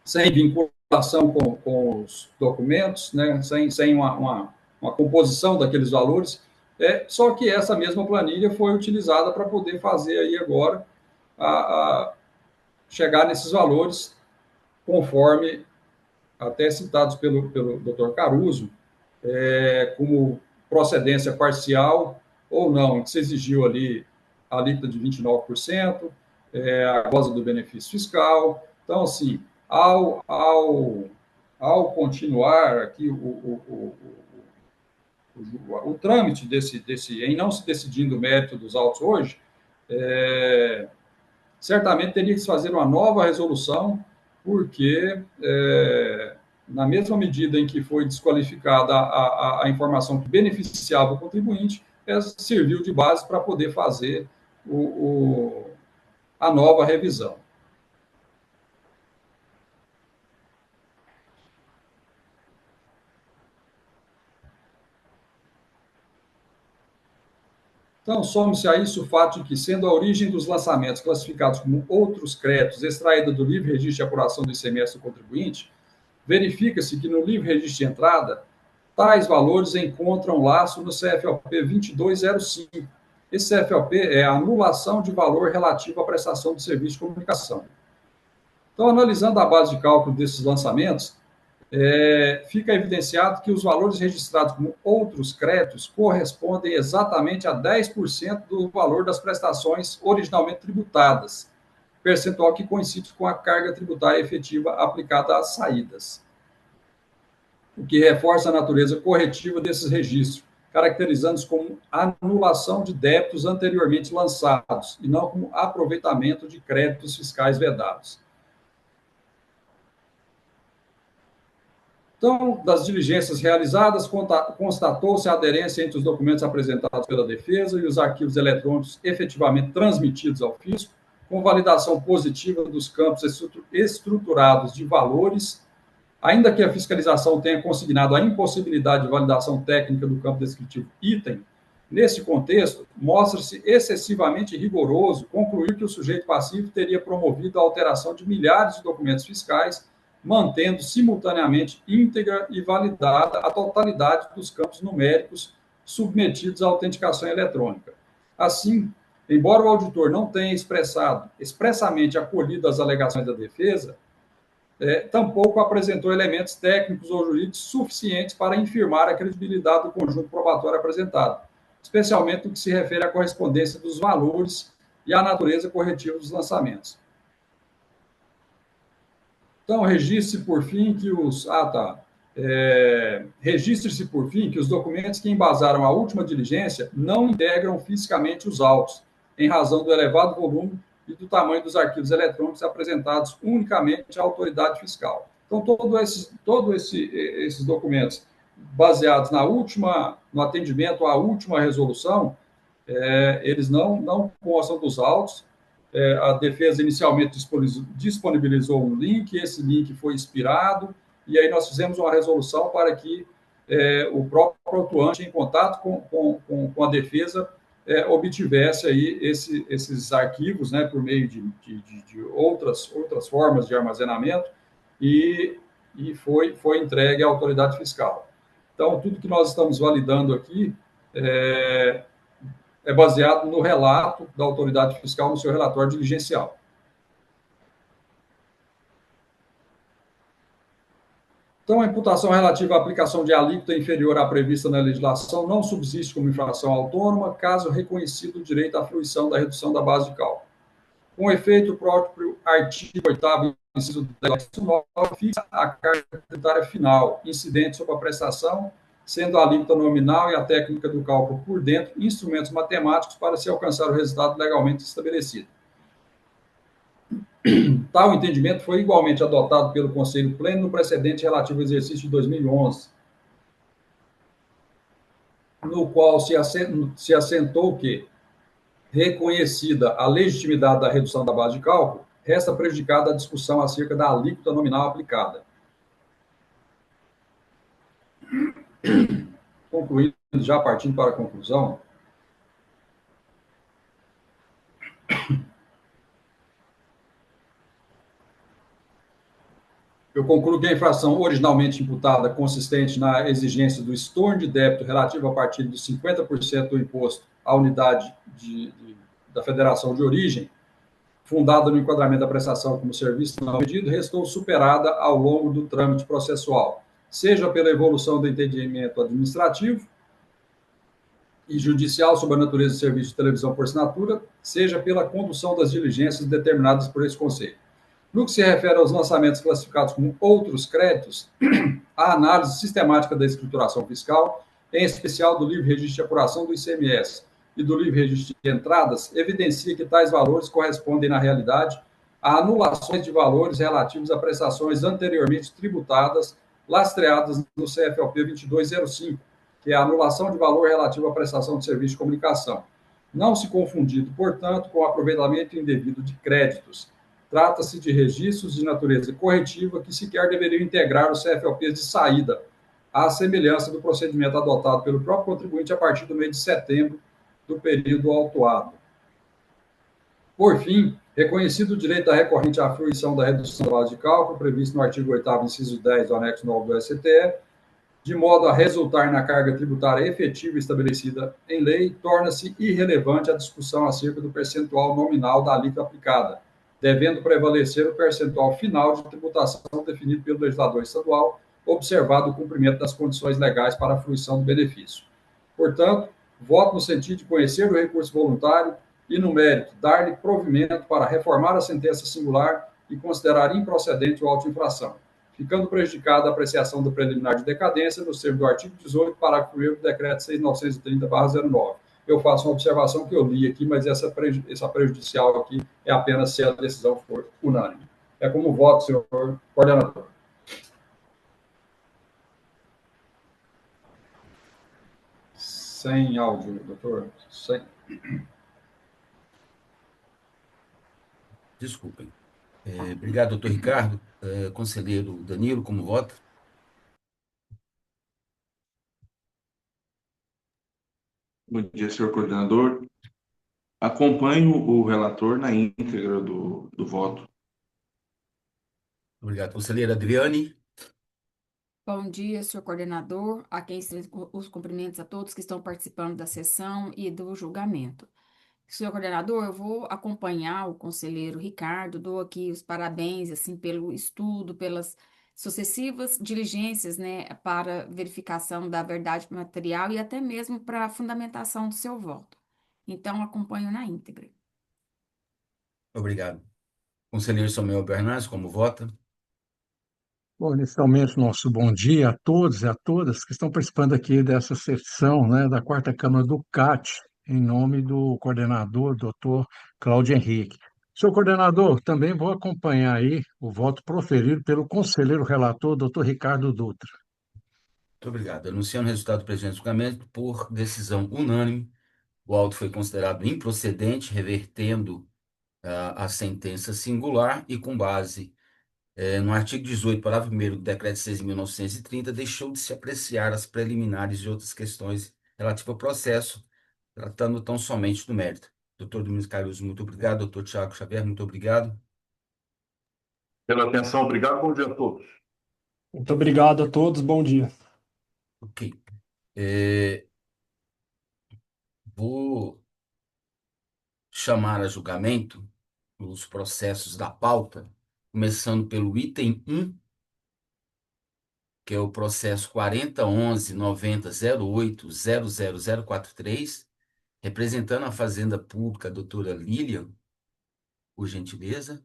sem vinculação com os documentos, né, sem uma composição daqueles valores. Só que essa mesma planilha foi utilizada para poder fazer aí agora chegar nesses valores, conforme até citados pelo Dr. Caruso, como procedência parcial ou não, que se exigiu ali a alíquota de 29%, a goza do benefício fiscal. Então, assim, ao continuar aqui o trâmite em não se decidindo o mérito dos autos hoje, certamente teria que se fazer uma nova resolução, porque na mesma medida em que foi desqualificada a informação que beneficiava o contribuinte, serviu de base para poder fazer a nova revisão. Então, some-se a isso o fato de que, sendo a origem dos lançamentos classificados como outros créditos extraída do livre registro de apuração do ICMS do contribuinte, verifica-se que no livre registro de entrada, tais valores encontram laço no CFOP 2205. Esse CFOP é a anulação de valor relativo à prestação de serviço de comunicação. Então, analisando a base de cálculo desses lançamentos, fica evidenciado que os valores registrados como outros créditos correspondem exatamente a 10% do valor das prestações originalmente tributadas, percentual que coincide com a carga tributária efetiva aplicada às saídas, o que reforça a natureza corretiva desses registros, caracterizando-os como anulação de débitos anteriormente lançados e não como aproveitamento de créditos fiscais vedados. Então, das diligências realizadas, constatou-se a aderência entre os documentos apresentados pela defesa e os arquivos eletrônicos efetivamente transmitidos ao fisco, com validação positiva dos campos estruturados de valores, ainda que a fiscalização tenha consignado a impossibilidade de validação técnica do campo descritivo item. Nesse contexto, mostra-se excessivamente rigoroso concluir que o sujeito passivo teria promovido a alteração de milhares de documentos fiscais, mantendo simultaneamente íntegra e validada a totalidade dos campos numéricos submetidos à autenticação eletrônica. Assim, embora o auditor não tenha expressamente acolhido as alegações da defesa, tampouco apresentou elementos técnicos ou jurídicos suficientes para infirmar a credibilidade do conjunto probatório apresentado, especialmente no que se refere à correspondência dos valores e à natureza corretiva dos lançamentos. Então, registre-se por fim que os documentos que embasaram a última diligência não integram fisicamente os autos, em razão do elevado volume e do tamanho dos arquivos eletrônicos apresentados unicamente à autoridade fiscal. Então, todos esses documentos baseados no atendimento à última resolução, eles não constam dos autos. A defesa inicialmente disponibilizou um link, esse link foi expirado, e aí nós fizemos uma resolução para que o próprio autuante, em contato com a defesa, obtivesse aí esses arquivos, né, por meio de outras formas de armazenamento, e foi entregue à autoridade fiscal. Então, tudo que nós estamos validando aqui é baseado no relato da autoridade fiscal no seu relatório diligencial. Então, a imputação relativa à aplicação de alíquota inferior à prevista na legislação não subsiste como infração autônoma, caso reconhecido o direito à fruição da redução da base de cálculo. Com efeito, o próprio artigo 8º, inciso 10, fixa a carga tributária final, incidente sobre a prestação, sendo a alíquota nominal e a técnica do cálculo por dentro instrumentos matemáticos para se alcançar o resultado legalmente estabelecido. Tal entendimento foi igualmente adotado pelo Conselho Pleno no precedente relativo ao exercício de 2011, no qual se assentou que, reconhecida a legitimidade da redução da base de cálculo, resta prejudicada a discussão acerca da alíquota nominal aplicada. Concluindo, já partindo para a conclusão, eu concluo que a infração originalmente imputada, consistente na exigência do estorno de débito relativo a partir de 50% do imposto à unidade da federação de origem, fundada no enquadramento da prestação como serviço não medido, restou superada ao longo do trâmite processual, seja pela evolução do entendimento administrativo e judicial sobre a natureza do serviço de televisão por assinatura, seja pela condução das diligências determinadas por esse Conselho. No que se refere aos lançamentos classificados como outros créditos, a análise sistemática da escrituração fiscal, em especial do livre registro de apuração do ICMS e do livre registro de entradas, evidencia que tais valores correspondem, na realidade, a anulações de valores relativos a prestações anteriormente tributadas, lastreadas no CFLP 2205, que é a anulação de valor relativo à prestação de serviço de comunicação. Não se confundido, portanto, com o aproveitamento indevido de créditos. Trata-se de registros de natureza corretiva que sequer deveriam integrar os CFLPs de saída, à semelhança do procedimento adotado pelo próprio contribuinte a partir do mês de setembro do período autuado. Por fim, reconhecido o direito da recorrente à fruição da redução da base de cálculo, previsto no artigo 8º, inciso 10 do anexo 9 do STE, de modo a resultar na carga tributária efetiva estabelecida em lei, torna-se irrelevante a discussão acerca do percentual nominal da alíquota aplicada, devendo prevalecer o percentual final de tributação definido pelo legislador estadual, observado o cumprimento das condições legais para a fruição do benefício. Portanto, voto no sentido de conhecer o recurso voluntário e, no mérito, dar-lhe provimento para reformar a sentença singular e considerar improcedente o auto de infração, ficando prejudicada a apreciação do preliminar de decadência nos termos do artigo 18, parágrafo 1º do decreto 6.930/09. Eu faço uma observação que eu li aqui, mas essa prejudicial aqui é apenas se a decisão for unânime. É como voto, senhor coordenador. Sem áudio, doutor. Sem. Desculpem. Obrigado, doutor Ricardo. Conselheiro Danilo, como vota? Bom dia, senhor coordenador. Acompanho o relator na íntegra do voto. Obrigado. Conselheira Adriane? Bom dia, senhor coordenador. A quem os cumprimentos a todos que estão participando da sessão e do julgamento. Senhor coordenador, eu vou acompanhar o conselheiro Ricardo, dou aqui os parabéns, assim, pelo estudo, pelas sucessivas diligências, né, para verificação da verdade material e até mesmo para a fundamentação do seu voto. Então, acompanho na íntegra. Obrigado. Conselheiro Samuel Bernardes, como vota? Bom, inicialmente, nosso bom dia a todos e a todas que estão participando aqui dessa sessão, né, da Quarta Câmara do CAT, em nome do coordenador, doutor Cláudio Henrique. Senhor coordenador, também vou acompanhar aí o voto proferido pelo conselheiro relator, doutor Ricardo Dutra. Muito obrigado. Anunciando o resultado do presente julgamento, por decisão unânime, o auto foi considerado improcedente, revertendo a sentença singular e com base No artigo 18, parágrafo 1º do Decreto 6.930, deixou de se apreciar as preliminares e outras questões relativas ao processo, tratando tão somente do mérito. Doutor Domingos Caruso, muito obrigado. Doutor Tiago Xavier, muito obrigado. Pela atenção, obrigado. Bom dia a todos. Muito obrigado a todos, bom dia. Ok. É, vou chamar a julgamento os processos da pauta, começando pelo item 1, que é o processo 4011-9008-00043, representando a Fazenda Pública, a doutora Lilian, por gentileza.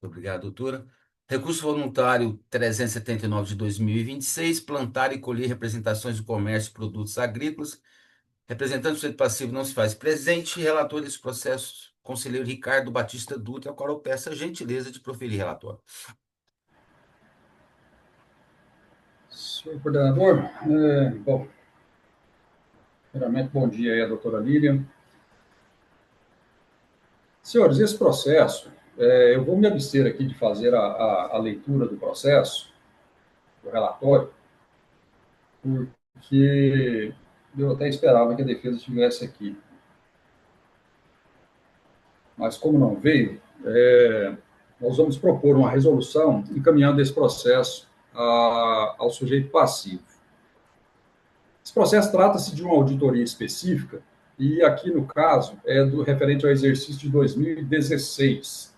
Obrigado, doutora. Recurso voluntário 379 de 2026, plantar e colher representações do comércio e produtos agrícolas. Representante do sujeito passivo não se faz presente. Relator desse processo, conselheiro Ricardo Batista Dutra, ao qual eu peço a gentileza de proferir relatório. Senhor coordenador, bom, primeiramente, bom dia aí à doutora Lilian. Senhores, esse processo, eu vou me abster aqui de fazer a leitura do processo, do relatório, porque eu até esperava que a defesa estivesse aqui. Mas como não veio, nós vamos propor uma resolução encaminhando esse processo ao sujeito passivo. Esse processo trata-se de uma auditoria específica e aqui, no caso, é do referente ao exercício de 2016.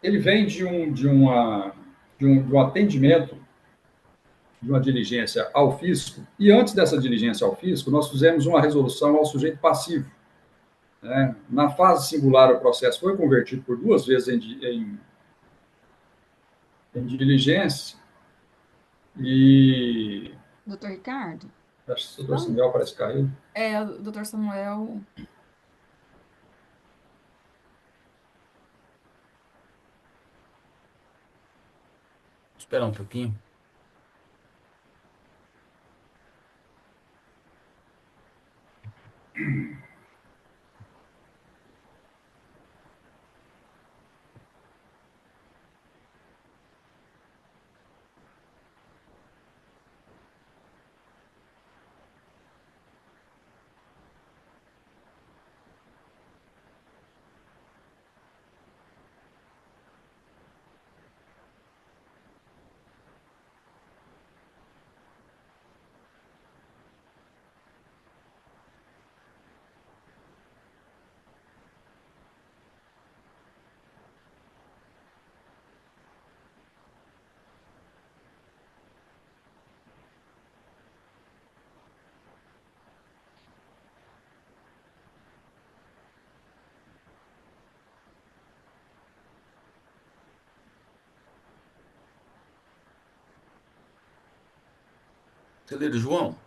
Ele vem de um atendimento, de uma diligência ao fisco, e antes dessa diligência ao fisco, nós fizemos uma resolução ao sujeito passivo. Né? Na fase singular, o processo foi convertido por 2 vezes em diligência, e Doutor Ricardo? acho que o doutor Samuel parece que caiu. O doutor Samuel. Espera um pouquinho. Conselheiro João,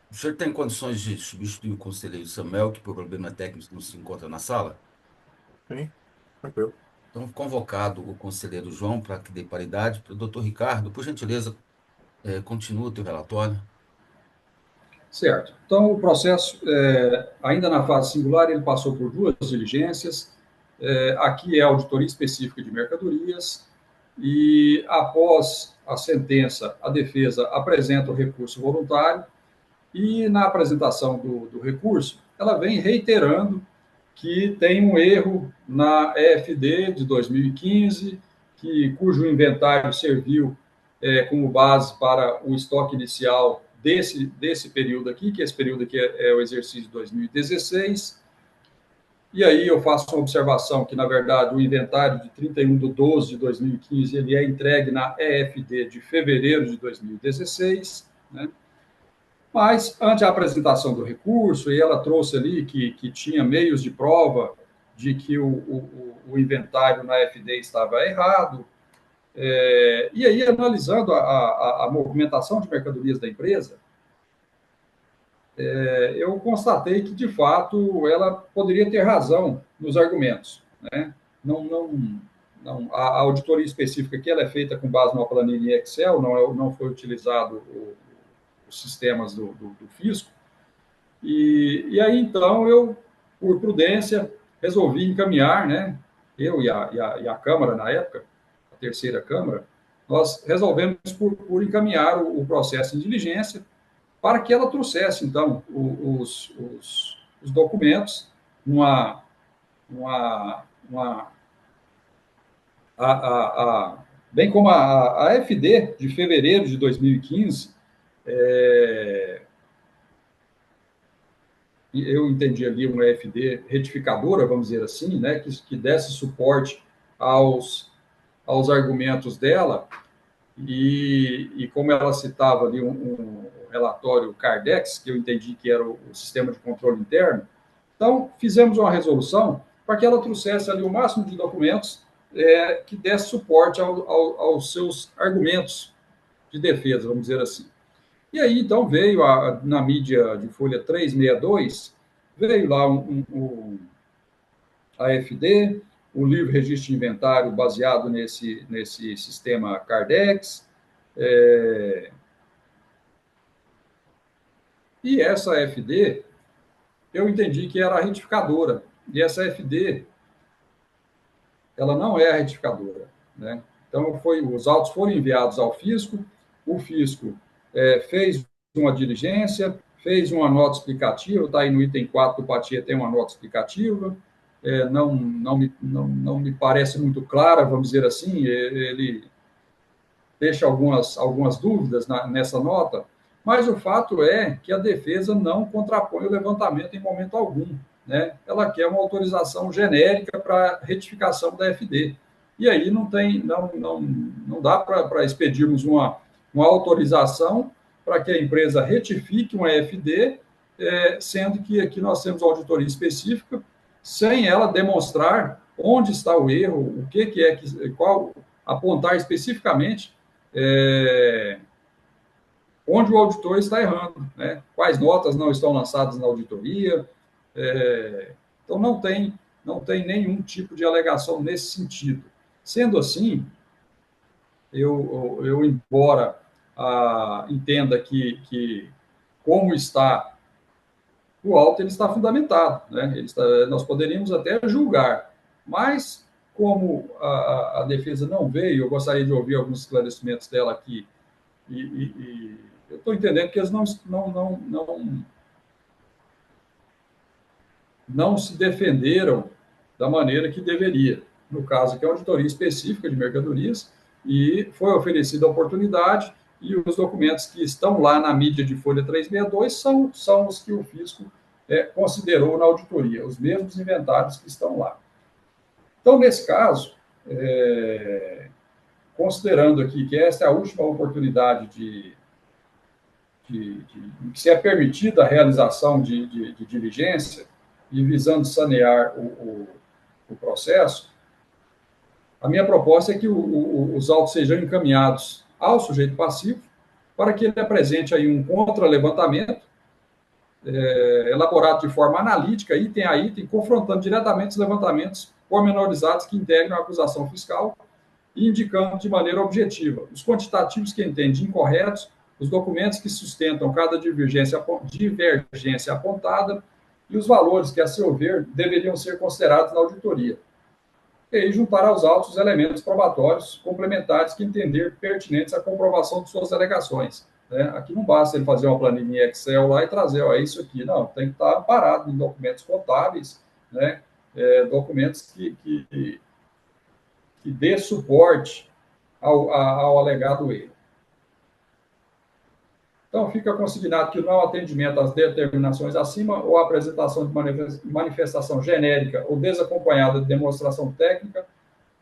o senhor tem condições de substituir o conselheiro Samuel, que por problema técnico não se encontra na sala? Sim, tranquilo. Então, convocado o conselheiro João para que dê paridade, para o doutor Ricardo, por gentileza, continua o teu relatório. Certo. Então, o processo, ainda na fase singular, ele passou por 2 diligências. Aqui é a auditoria específica de mercadorias, e após a sentença, a defesa apresenta o recurso voluntário, e na apresentação do recurso, ela vem reiterando que tem um erro na EFD de 2015, cujo inventário serviu como base para o estoque inicial desse período aqui, que esse período aqui é o exercício de 2016. E aí eu faço uma observação que, na verdade, o inventário de 31/12/2015 ele é entregue na EFD de fevereiro de 2016, né? Mas, ante a apresentação do recurso, e ela trouxe ali que tinha meios de prova de que o inventário na FD estava errado, e aí, analisando a movimentação de mercadorias da empresa, eu constatei que, de fato, ela poderia ter razão nos argumentos, né? Não, a auditoria específica aqui ela é feita com base numa planilha em Excel, não foi utilizado os sistemas do fisco, E aí, então, eu, por prudência, resolvi encaminhar, né? Eu e a Câmara, na época, a terceira Câmara, nós resolvemos por encaminhar o processo em diligência para que ela trouxesse, então, os documentos, uma, uma bem como a FD de fevereiro de 2015, eu entendi ali uma FD retificadora, vamos dizer assim, né, que desse suporte aos argumentos dela, e como ela citava ali um relatório Cardex, que eu entendi que era o sistema de controle interno, então fizemos uma resolução para que ela trouxesse ali o máximo de documentos que desse suporte aos seus argumentos de defesa, vamos dizer assim. E aí, então, veio na mídia de folha 362, veio lá a AFD, o livro Registro de Inventário baseado nesse sistema Cardex, e essa AFD, eu entendi que era a retificadora, e essa AFD, ela não é a retificadora, né? Então, os autos foram enviados ao fisco, o fisco fez uma diligência, fez uma nota explicativa, está aí no item 4 do PATIE, tem uma nota explicativa, não me parece muito clara, vamos dizer assim, ele deixa algumas dúvidas nessa nota, mas o fato é que a defesa não contrapõe o levantamento em momento algum, né? Ela quer uma autorização genérica para retificação da FD. E aí não dá para expedirmos uma autorização para que a empresa retifique uma FD, sendo que aqui nós temos auditoria específica, sem ela demonstrar onde está o erro, o que é, qual, apontar especificamente onde o auditor está errando, né? Quais notas não estão lançadas na auditoria. Então, não tem nenhum tipo de alegação nesse sentido. Sendo assim, eu embora entenda que como está o auto, ele está fundamentado, né? Nós poderíamos até julgar, mas como a defesa não veio, eu gostaria de ouvir alguns esclarecimentos dela aqui, e eu estou entendendo que eles não se defenderam da maneira que deveria. No caso aqui, é uma auditoria específica de mercadorias, e foi oferecida a oportunidade, e os documentos que estão lá na mídia de folha 362 são os que o fisco considerou na auditoria, os mesmos inventários que estão lá. Então, nesse caso, considerando aqui que esta é a última oportunidade de que se é permitida a realização de diligência e visando sanear o processo, a minha proposta é que os autos sejam encaminhados ao sujeito passivo para que ele apresente aí um contra-levantamento elaborado de forma analítica, item a item, confrontando diretamente os levantamentos pormenorizados que integram a acusação fiscal e indicando de maneira objetiva os quantitativos que entende incorretos, os documentos que sustentam cada divergência apontada e os valores que, a seu ver, deveriam ser considerados na auditoria. E aí juntar aos autos os elementos probatórios complementares que entender pertinentes à comprovação de suas alegações. Né? Aqui não basta ele fazer uma planilha em Excel lá e trazer, ó, é isso aqui. Não, tem que estar parado em documentos contábeis, né? Documentos que dê suporte ao alegado erro. Então, fica consignado que o não atendimento às determinações acima ou a apresentação de manifestação genérica ou desacompanhada de demonstração técnica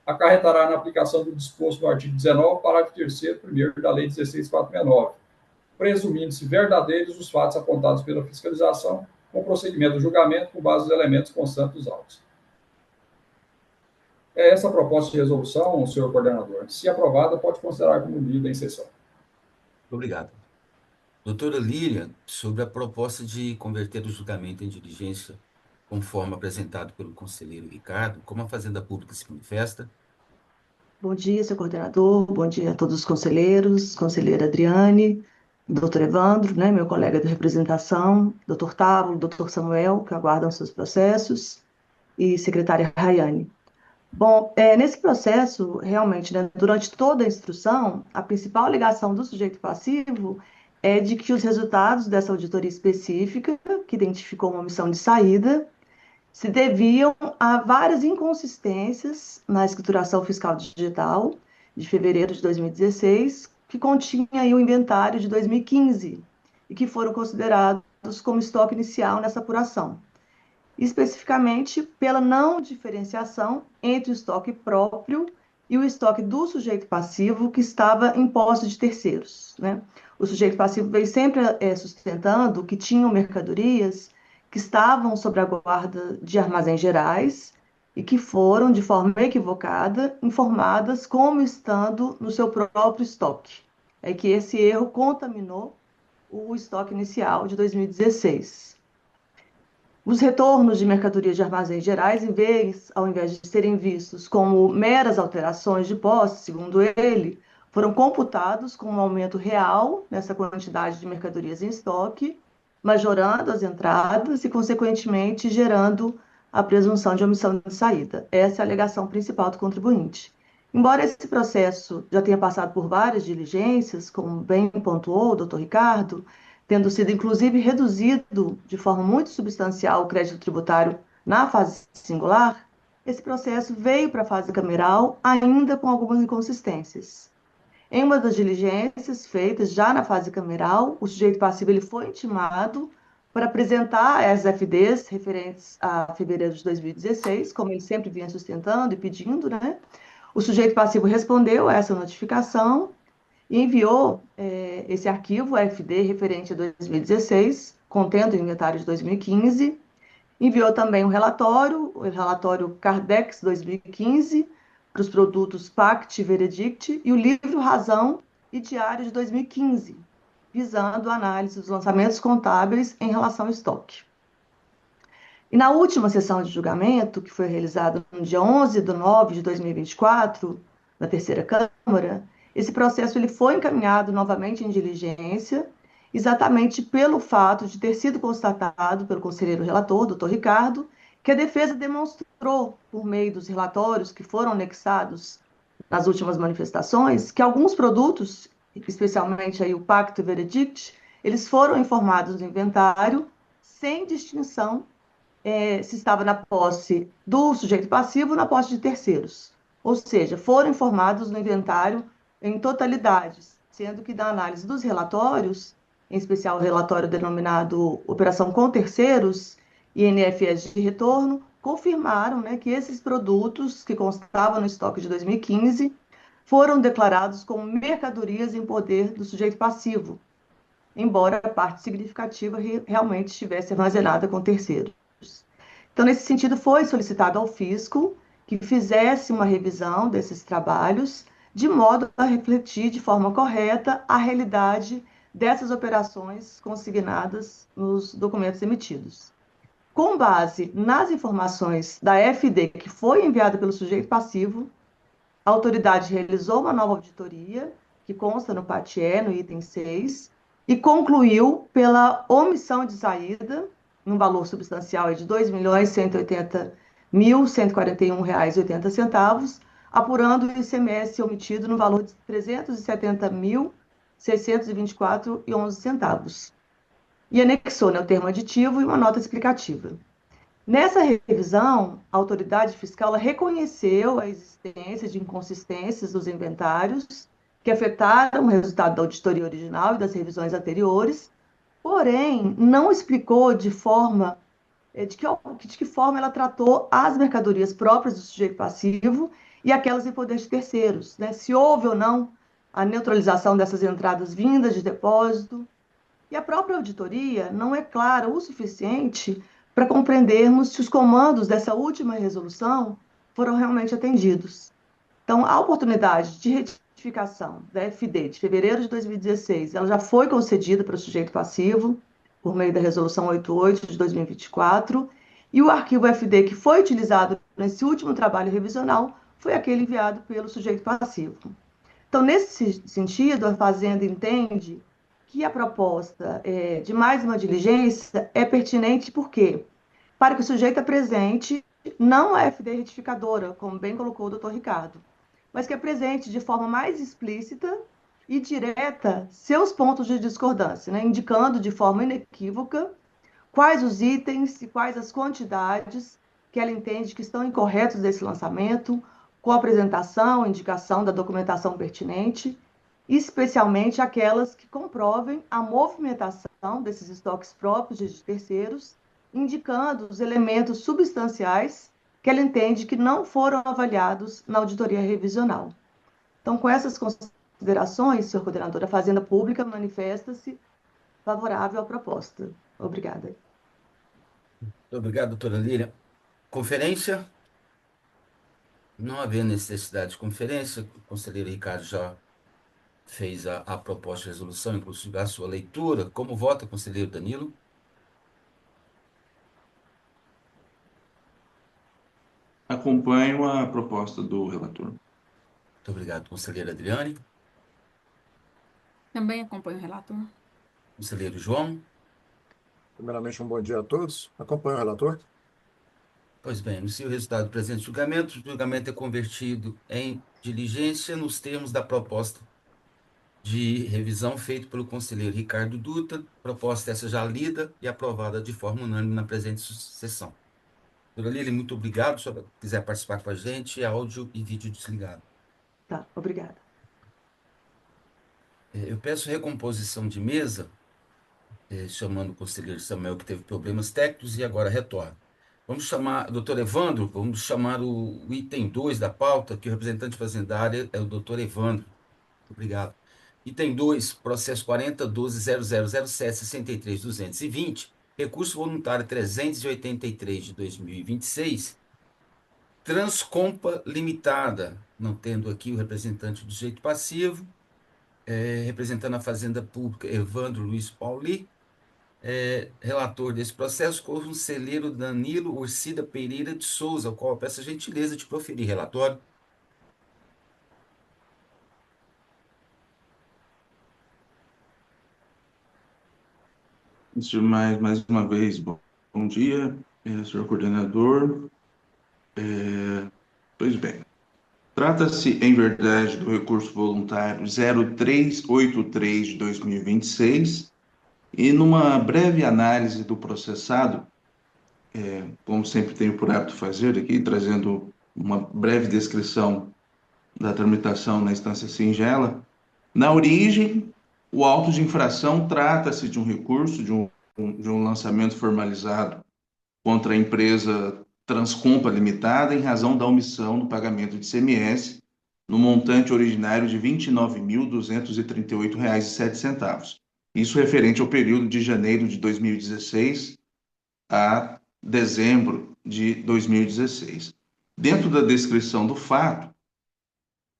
acarretará na aplicação do disposto no artigo 19, parágrafo 3º, 1º da Lei 16.469, presumindo-se verdadeiros os fatos apontados pela fiscalização com prosseguimento do julgamento com base nos elementos constantes dos autos. É essa a proposta de resolução, senhor coordenador. Se aprovada, pode considerar como lida em sessão. Obrigado. Doutora Lília, sobre a proposta de converter o julgamento em diligência, conforme apresentado pelo conselheiro Ricardo, como a Fazenda Pública se manifesta? Bom dia, senhor coordenador. Bom dia a todos os conselheiros, conselheira Adriane. doutor Evandro, né, meu colega de representação, doutor Tábulo, doutor Samuel, que aguardam seus processos, e secretária Rayane. Bom, nesse processo, realmente, né, durante toda a instrução, a principal alegação do sujeito passivo é de que os resultados dessa auditoria específica, que identificou uma omissão de saída, se deviam a várias inconsistências na escrituração fiscal digital de fevereiro de 2016, que continha aí o inventário de 2015 e que foram considerados como estoque inicial nessa apuração, especificamente pela não diferenciação entre o estoque próprio e o estoque do sujeito passivo que estava em posse de terceiros, né? O sujeito passivo veio sempre sustentando que tinham mercadorias que estavam sob a guarda de armazéns gerais e que foram, de forma equivocada, informadas como estando no seu próprio estoque. É que esse erro contaminou o estoque inicial de 2016. Os retornos de mercadorias de armazéns gerais, ao invés de serem vistos como meras alterações de posse, segundo ele, foram computados com um aumento real nessa quantidade de mercadorias em estoque, majorando as entradas e, consequentemente, gerando a presunção de omissão de saída. Essa é a alegação principal do contribuinte. Embora esse processo já tenha passado por várias diligências, como bem pontuou o doutor Ricardo, tendo sido inclusive reduzido de forma muito substancial o crédito tributário na fase singular, esse processo veio para a fase cameral ainda com algumas inconsistências. Em uma das diligências feitas já na fase cameral, o sujeito passivo ele foi intimado para apresentar as FDs referentes a fevereiro de 2016, como ele sempre vinha sustentando e pedindo, né? O sujeito passivo respondeu a essa notificação e enviou esse arquivo, FD, referente a 2016, contendo o inventário de 2015. Enviou também o relatório Cardex 2015, para os produtos Pact e Veredict, e o livro Razão e Diário de 2015, visando a análise dos lançamentos contábeis em relação ao estoque. E na última sessão de julgamento, que foi realizada no dia 11 de nove de 2024, na terceira Câmara, esse processo ele foi encaminhado novamente em diligência, exatamente pelo fato de ter sido constatado pelo conselheiro relator, doutor Ricardo, que a defesa demonstrou, por meio dos relatórios que foram anexados nas últimas manifestações, que alguns produtos, especialmente aí o Pacto e o Veredict, eles foram informados no inventário sem distinção se estava na posse do sujeito passivo ou na posse de terceiros. Ou seja, foram informados no inventário em totalidade, sendo que da análise dos relatórios, em especial o relatório denominado Operação com Terceiros e NFS de retorno, confirmaram, né, que esses produtos que constavam no estoque de 2015 foram declarados como mercadorias em poder do sujeito passivo, embora a parte significativa realmente estivesse armazenada com terceiros. Então, nesse sentido, foi solicitado ao fisco que fizesse uma revisão desses trabalhos, de modo a refletir de forma correta a realidade dessas operações consignadas nos documentos emitidos. Com base nas informações da FD que foi enviada pelo sujeito passivo, a autoridade realizou uma nova auditoria, que consta no PATE, no item 6, e concluiu pela omissão de saída, num valor substancial de R$ 2.180.141,80, apurando o ICMS omitido no valor de R$ 370.624,11. E anexou, né, o termo aditivo e uma nota explicativa. Nessa revisão, a autoridade fiscal reconheceu a existência de inconsistências dos inventários que afetaram o resultado da auditoria original e das revisões anteriores, porém, não explicou de que forma ela tratou as mercadorias próprias do sujeito passivo e aquelas em poder de terceiros, né? Se houve ou não a neutralização dessas entradas vindas de depósito. E a própria auditoria não é clara o suficiente para compreendermos se os comandos dessa última resolução foram realmente atendidos. Então, a oportunidade de retificação da FD de fevereiro de 2016, ela já foi concedida para o sujeito passivo, por meio da resolução 88 de 2024, e o arquivo FD que foi utilizado nesse último trabalho revisional foi aquele enviado pelo sujeito passivo. Então, nesse sentido, a Fazenda entende que a proposta de mais uma diligência é pertinente porque, para que o sujeito apresente não a FD retificadora, como bem colocou o doutor Ricardo, mas que apresente de forma mais explícita e direta seus pontos de discordância, né? Indicando de forma inequívoca quais os itens e quais as quantidades que ela entende que estão incorretos desse lançamento, com a apresentação, indicação da documentação pertinente, especialmente aquelas que comprovem a movimentação desses estoques próprios de terceiros, indicando os elementos substanciais que ela entende que não foram avaliados na auditoria revisional. Então, com essas considerações, senhor coordenador, a Fazenda Pública manifesta-se favorável à proposta. Obrigada. Muito obrigado, doutora Lília. Conferência? Não havendo necessidade de conferência, o conselheiro Ricardo já fez a proposta de resolução, inclusive a sua leitura. Como vota, conselheiro Danilo? Acompanho a proposta do relator. Muito obrigado, conselheira Adriane. Também acompanho o relator. Conselheiro João. Primeiramente, um bom dia a todos. Acompanho o relator. Pois bem, anuncio o resultado do presente julgamento. O julgamento é convertido em diligência nos termos da proposta de revisão feita pelo conselheiro Ricardo Dutra, proposta essa já lida e aprovada de forma unânime na presente sessão. Doutora Lília, muito obrigado. Se quiser participar com a gente, áudio e vídeo desligado. Tá, obrigada. Eu peço recomposição de mesa, chamando o conselheiro Samuel, que teve problemas técnicos e agora retorna. Vamos chamar, doutor Evandro, vamos chamar o item 2 da pauta, que o representante fazendário é o doutor Evandro. Obrigado. Item 2, processo 40.12.0007.63.220, recurso voluntário 383 de 2026, Transcompa Limitada, não tendo aqui o representante do direito passivo, representando a Fazenda Pública, Evandro Luiz Pauli, relator desse processo, conselheiro Danilo Urcida Pereira de Souza, ao qual eu peço a gentileza de proferir relatório. Antes de mais uma vez, bom dia, senhor coordenador. Pois bem, trata-se, em verdade, do recurso voluntário 0383 de 2026 e numa breve análise do processado, como sempre tenho por hábito fazer aqui, trazendo uma breve descrição da tramitação na instância singela. Na origem, o auto de infração trata-se de um recurso, de um lançamento formalizado contra a empresa Transcompa Limitada em razão da omissão no pagamento de ICMS no montante originário de R$ 29.238,07. Isso referente ao período de janeiro de 2016 a dezembro de 2016. Dentro da descrição do fato,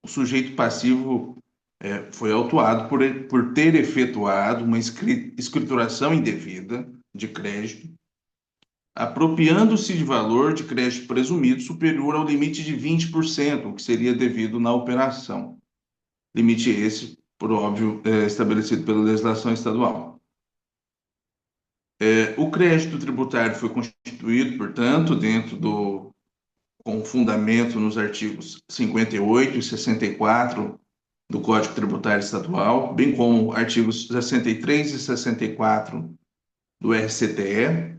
o sujeito passivo foi autuado por ter efetuado uma escrituração indevida de crédito, apropriando-se de valor de crédito presumido superior ao limite de 20%, o que seria devido na operação. Limite esse, por óbvio, estabelecido pela legislação estadual. O crédito tributário foi constituído, portanto, com fundamento nos artigos 58 e 64 do Código Tributário Estadual, bem como artigos 63 e 64 do RCTE.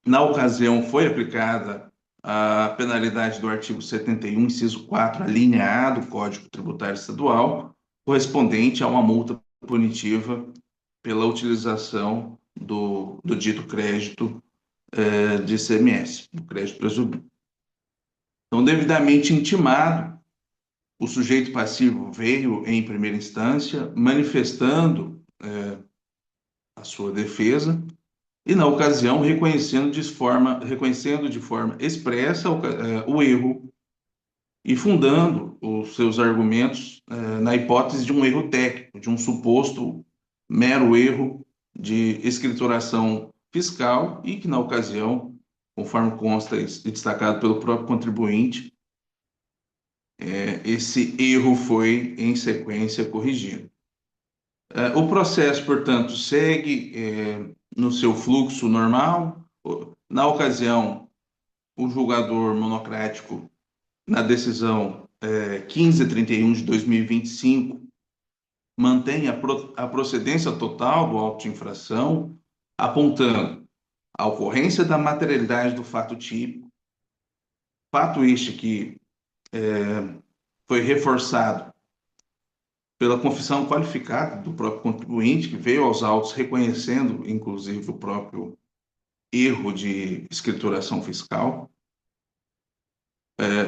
Na ocasião, foi aplicada a penalidade do artigo 71, inciso 4, a linha A do Código Tributário Estadual, correspondente a uma multa punitiva pela utilização do dito crédito de ICMS, do crédito presumido. Então, devidamente intimado, o sujeito passivo veio em primeira instância manifestando a sua defesa e, na ocasião, reconhecendo de forma expressa o erro e fundando os seus argumentos na hipótese de um erro técnico, de um suposto mero erro de escrituração fiscal e que, na ocasião, conforme consta e destacado pelo próprio contribuinte, esse erro foi, em sequência, corrigido. O processo, portanto, segue no seu fluxo normal. Na ocasião, o julgador monocrático, na decisão 1531 de 2025, mantém a procedência total do auto de infração, apontando a ocorrência da materialidade do fato típico, fato este que foi reforçado pela confissão qualificada do próprio contribuinte, que veio aos autos reconhecendo, inclusive, o próprio erro de escrituração fiscal.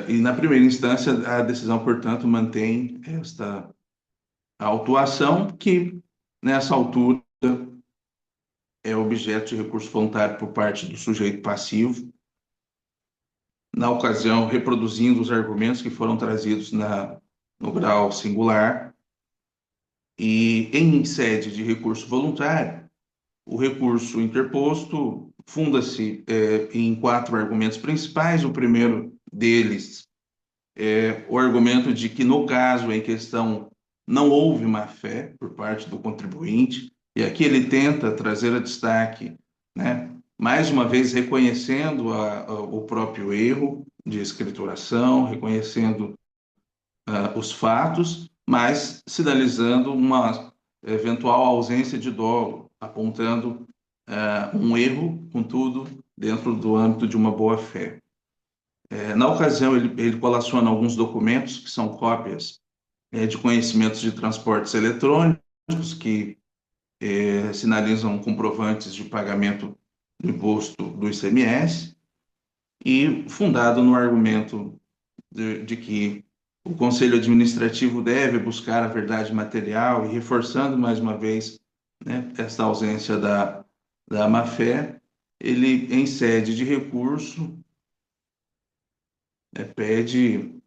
E, na primeira instância, a decisão, portanto, mantém esta autuação, que, nessa altura, é objeto de recurso voluntário por parte do sujeito passivo, na ocasião, reproduzindo os argumentos que foram trazidos no grau singular. E, em sede de recurso voluntário, o recurso interposto funda-se em 4 argumentos principais. O primeiro deles é o argumento de que, no caso em questão, não houve má-fé por parte do contribuinte, e aqui ele tenta trazer a destaque, né, mais uma vez reconhecendo o próprio erro de escrituração, reconhecendo os fatos, mas sinalizando uma eventual ausência de dolo, apontando um erro, contudo, dentro do âmbito de uma boa-fé. Na ocasião, ele colaciona alguns documentos, que são cópias de conhecimentos de transportes eletrônicos, que sinalizam comprovantes de pagamento do imposto do ICMS, e fundado no argumento de que o Conselho Administrativo deve buscar a verdade material, e reforçando mais uma vez, né, esta ausência da má-fé, ele, em sede de recurso, pede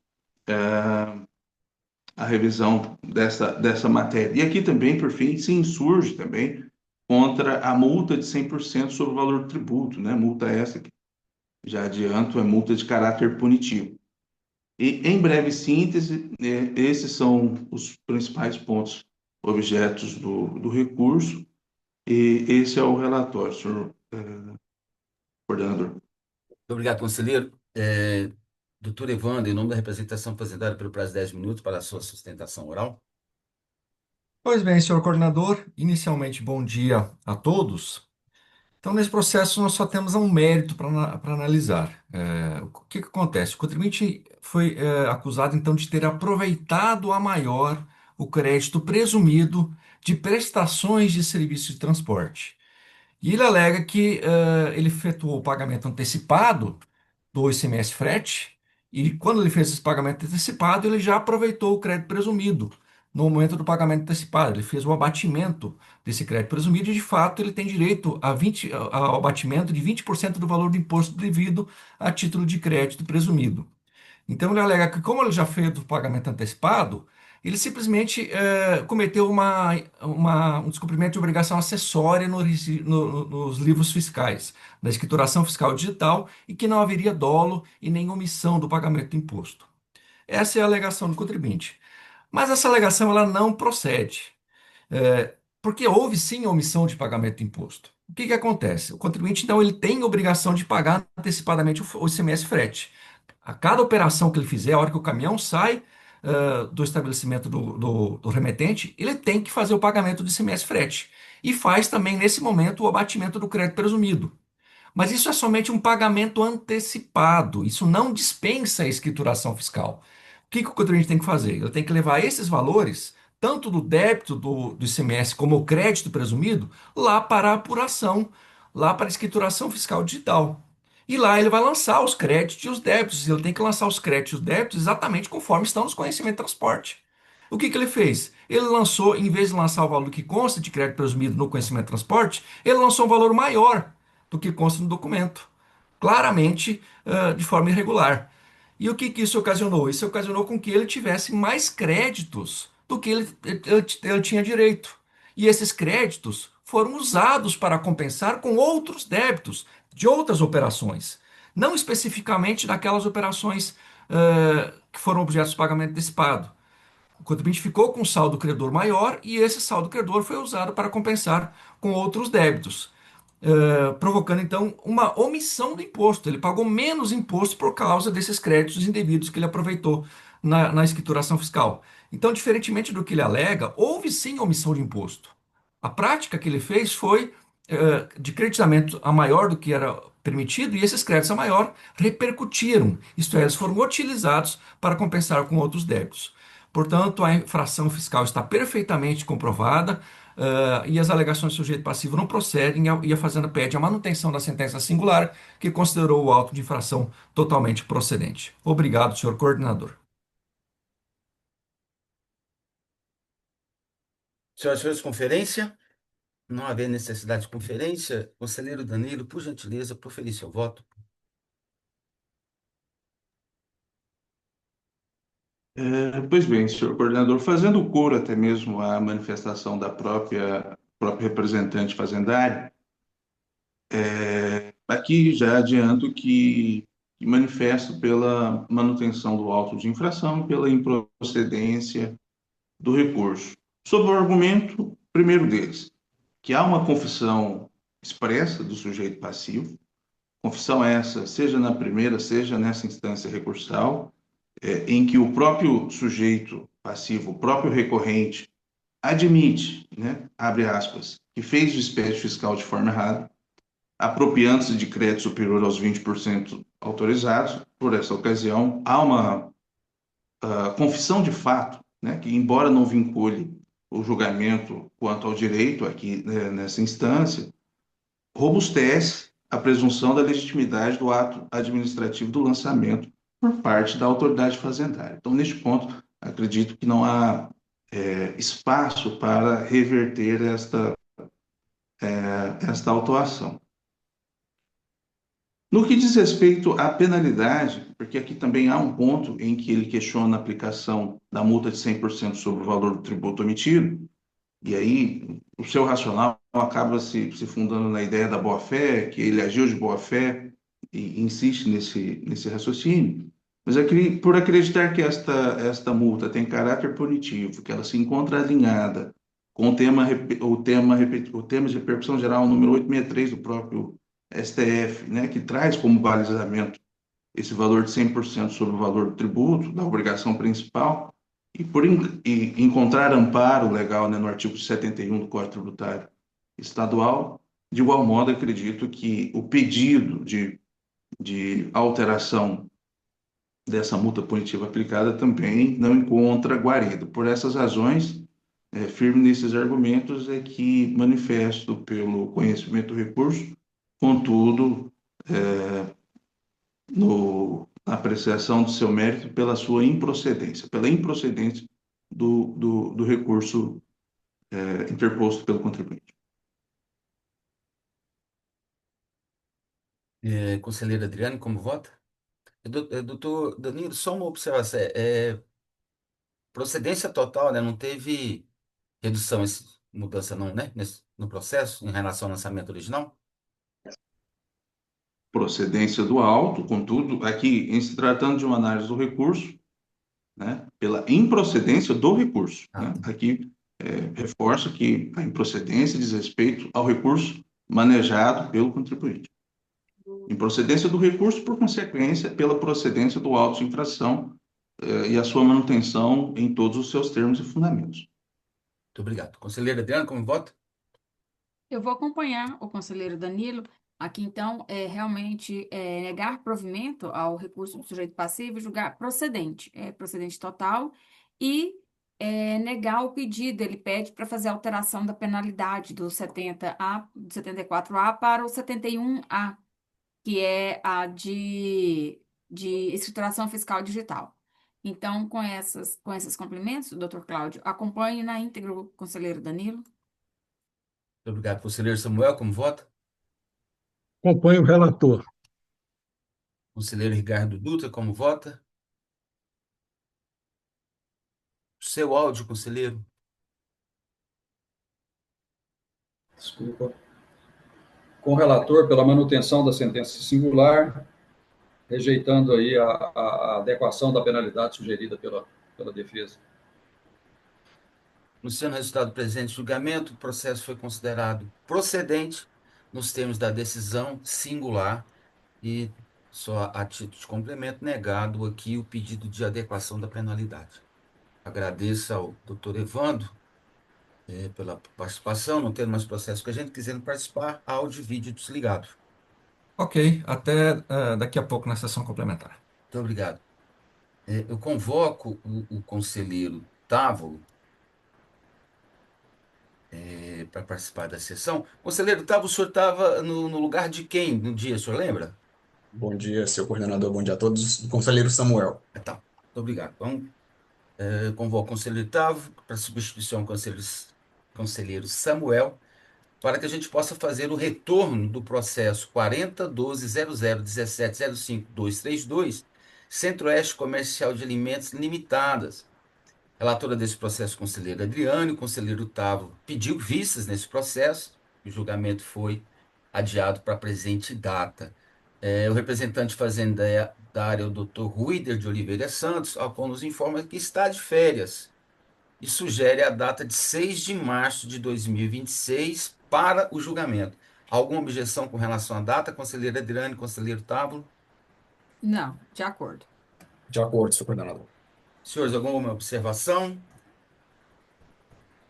a revisão dessa matéria. E aqui também, por fim, se insurge também contra a multa de 100% sobre o valor do tributo, né? Multa essa que, já adianto, é multa de caráter punitivo. E, em breve síntese, esses são os principais pontos objetos do recurso, e esse é o relatório, senhor coordenador. Muito obrigado, conselheiro. Doutor Evandro, em nome da representação apresentada pelo prazo de 10 minutos para a sua sustentação oral. Pois bem, senhor coordenador, inicialmente, bom dia a todos. Então, nesse processo, nós só temos um mérito para analisar. O que acontece? O contribuinte foi acusado, então, de ter aproveitado a maior o crédito presumido de prestações de serviço de transporte. E ele alega que ele efetuou o pagamento antecipado do ICMS frete, e quando ele fez esse pagamento antecipado, ele já aproveitou o crédito presumido no momento do pagamento antecipado. Ele fez o abatimento desse crédito presumido e, de fato, ele tem direito ao abatimento de 20% do valor do imposto devido a título de crédito presumido. Então, ele alega que, como ele já fez o pagamento antecipado, ele simplesmente cometeu um descumprimento de obrigação acessória nos livros fiscais, da escrituração fiscal digital, e que não haveria dolo e nem omissão do pagamento do imposto. Essa é a alegação do contribuinte. Mas essa alegação ela não procede, porque houve sim omissão de pagamento do imposto. O que acontece? O contribuinte, então, ele tem obrigação de pagar antecipadamente o ICMS frete. A cada operação que ele fizer, a hora que o caminhão sai do estabelecimento do remetente, ele tem que fazer o pagamento do ICMS frete. E faz também, nesse momento, o abatimento do crédito presumido. Mas isso é somente um pagamento antecipado. Isso não dispensa a escrituração fiscal. O que o contribuinte tem que fazer? Ele tem que levar esses valores, tanto do débito do ICMS como o crédito presumido, lá para a apuração, lá para a escrituração fiscal digital. E lá ele vai lançar os créditos e os débitos. Ele tem que lançar os créditos e os débitos exatamente conforme estão nos conhecimentos de transporte. O que ele fez? Ele lançou, em vez de lançar o valor que consta de crédito presumido no conhecimento de transporte, ele lançou um valor maior do que consta no documento, claramente de forma irregular. E o que isso ocasionou? Isso ocasionou com que ele tivesse mais créditos do que ele tinha direito. E esses créditos foram usados para compensar com outros débitos de outras operações, não especificamente daquelas operações que foram objeto de pagamento antecipado. O contribuinte ficou com um saldo credor maior e esse saldo credor foi usado para compensar com outros débitos, provocando então uma omissão do imposto. Ele pagou menos imposto por causa desses créditos indevidos que ele aproveitou na escrituração fiscal. Então, diferentemente do que ele alega, houve sim omissão de imposto. A prática que ele fez foi de creditamento a maior do que era permitido e esses créditos a maior repercutiram, isto é, eles foram utilizados para compensar com outros débitos. Portanto, a infração fiscal está perfeitamente comprovada, e as alegações do sujeito passivo não procedem e a Fazenda pede a manutenção da sentença singular, que considerou o auto de infração totalmente procedente. Obrigado, senhor coordenador. Senhoras e senhores, conferência? Não haver necessidade de conferência, conselheiro Danilo, por gentileza, proferir seu voto. Pois bem, senhor coordenador, fazendo coro até mesmo à manifestação da própria representante fazendária, aqui já adianto que manifesto pela manutenção do auto de infração e pela improcedência do recurso, sob o argumento, primeiro deles, que há uma confissão expressa do sujeito passivo, confissão essa, seja na primeira, seja nessa instância recursal, em que o próprio sujeito passivo, o próprio recorrente, admite, né, abre aspas, que fez o despese fiscal de forma errada, apropriando-se de crédito superior aos 20% autorizados. Por essa ocasião, há uma confissão de fato, né, que, embora não vincule o julgamento quanto ao direito aqui, né, nessa instância, robustece a presunção da legitimidade do ato administrativo do lançamento por parte da autoridade fazendária. Então, neste ponto, acredito que não há espaço para reverter esta autuação. No que diz respeito à penalidade, porque aqui também há um ponto em que ele questiona a aplicação da multa de 100% sobre o valor do tributo omitido, e aí o seu racional acaba se fundando na ideia da boa-fé, que ele agiu de boa-fé e insiste nesse raciocínio. Mas por acreditar que esta multa tem caráter punitivo, que ela se encontra alinhada com o tema de repercussão geral número 863 do próprio STF, né, que traz como balizamento esse valor de 100% sobre o valor do tributo, da obrigação principal, e por encontrar amparo legal, né, no artigo 71 do Código Tributário Estadual, de igual modo, acredito que o pedido de alteração dessa multa punitiva aplicada também não encontra guarida. Por essas razões, firme nesses argumentos, é que manifesto pelo conhecimento do recurso, contudo, na apreciação do seu mérito pela sua improcedência, pela improcedência do recurso interposto pelo contribuinte. Conselheiro Adriano, como vota? Doutor Danilo, só uma observação. Procedência total, né? Não teve redução, mudança não, né? No processo, em relação ao lançamento original? Procedência do auto, contudo, aqui, em se tratando de uma análise do recurso, né, pela improcedência do recurso, né? Aqui reforço que a improcedência diz respeito ao recurso manejado pelo contribuinte. Improcedência do recurso, por consequência, pela procedência do auto de infração e a sua manutenção em todos os seus termos e fundamentos. Muito obrigado. Conselheiro Adriano, como vota? Eu vou acompanhar o conselheiro Danilo. Aqui, então, realmente negar provimento ao recurso do sujeito passivo e julgar procedente, procedente total, e negar o pedido. Ele pede para fazer alteração da penalidade do 70A, do 74A para o 71A, que é a de escrituração fiscal digital. Então, com esses complementos, doutor Cláudio, acompanhe na íntegra o conselheiro Danilo. Muito obrigado. Conselheiro Samuel, como vota? Acompanho o relator. Conselheiro Ricardo Dutra, como vota? Seu áudio, conselheiro. Desculpa. Com o relator pela manutenção da sentença singular, rejeitando aí a adequação da penalidade sugerida pela defesa. No sendo resultado do presente julgamento, o processo foi considerado procedente nos termos da decisão singular e, só a título de complemento, negado aqui o pedido de adequação da penalidade. Agradeço ao doutor Evandro pela participação, não tendo mais processo com a gente, quiserem participar, áudio e vídeo desligado. Ok, até daqui a pouco na sessão complementar. Muito obrigado. Eu convoco o conselheiro Távolo para participar da sessão. Conselheiro Távolo, o senhor estava no lugar de quem no dia, o senhor lembra? Bom dia, seu coordenador, bom dia a todos. Conselheiro Samuel. Tá, muito obrigado. Então, convoco o conselheiro Távolo para substituição do conselheiro Samuel, para que a gente possa fazer o retorno do processo 4012001705-232, Centro-Oeste Comercial de Alimentos Limitadas. Relatora desse processo, conselheiro Adriane, o conselheiro Távolo pediu vistas nesse processo, e o julgamento foi adiado para a presente data. O representante fazendário, o doutor Ruider de Oliveira Santos, ao qual nos informa que está de férias e sugere a data de 6 de março de 2026 para o julgamento. Alguma objeção com relação à data, conselheira Adriane, conselheiro Távolo? Não, de acordo. De acordo, seu coordenador. Senhores, alguma observação?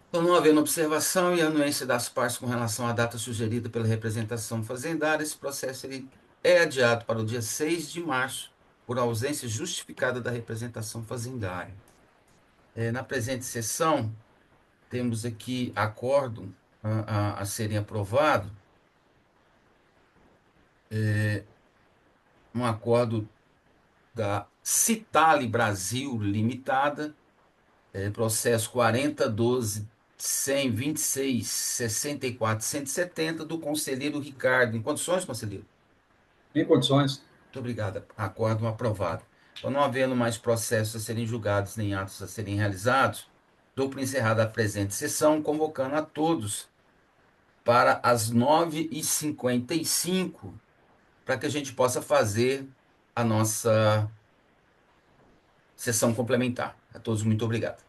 Então, não havendo observação e anuência das partes com relação à data sugerida pela representação fazendária, esse processo ele é adiado para o dia 6 de março, por ausência justificada da representação fazendária. Na presente sessão, temos aqui acordo a serem aprovados, um acordo da Citale Brasil Limitada, processo 4012-126-64-170, do conselheiro Ricardo. Em condições, conselheiro? Em condições. Muito obrigado. Acordo aprovado. Então, não havendo mais processos a serem julgados nem atos a serem realizados, dou por encerrada a presente sessão, convocando a todos para as 9h55, para que a gente possa fazer a nossa sessão complementar. A todos, muito obrigado.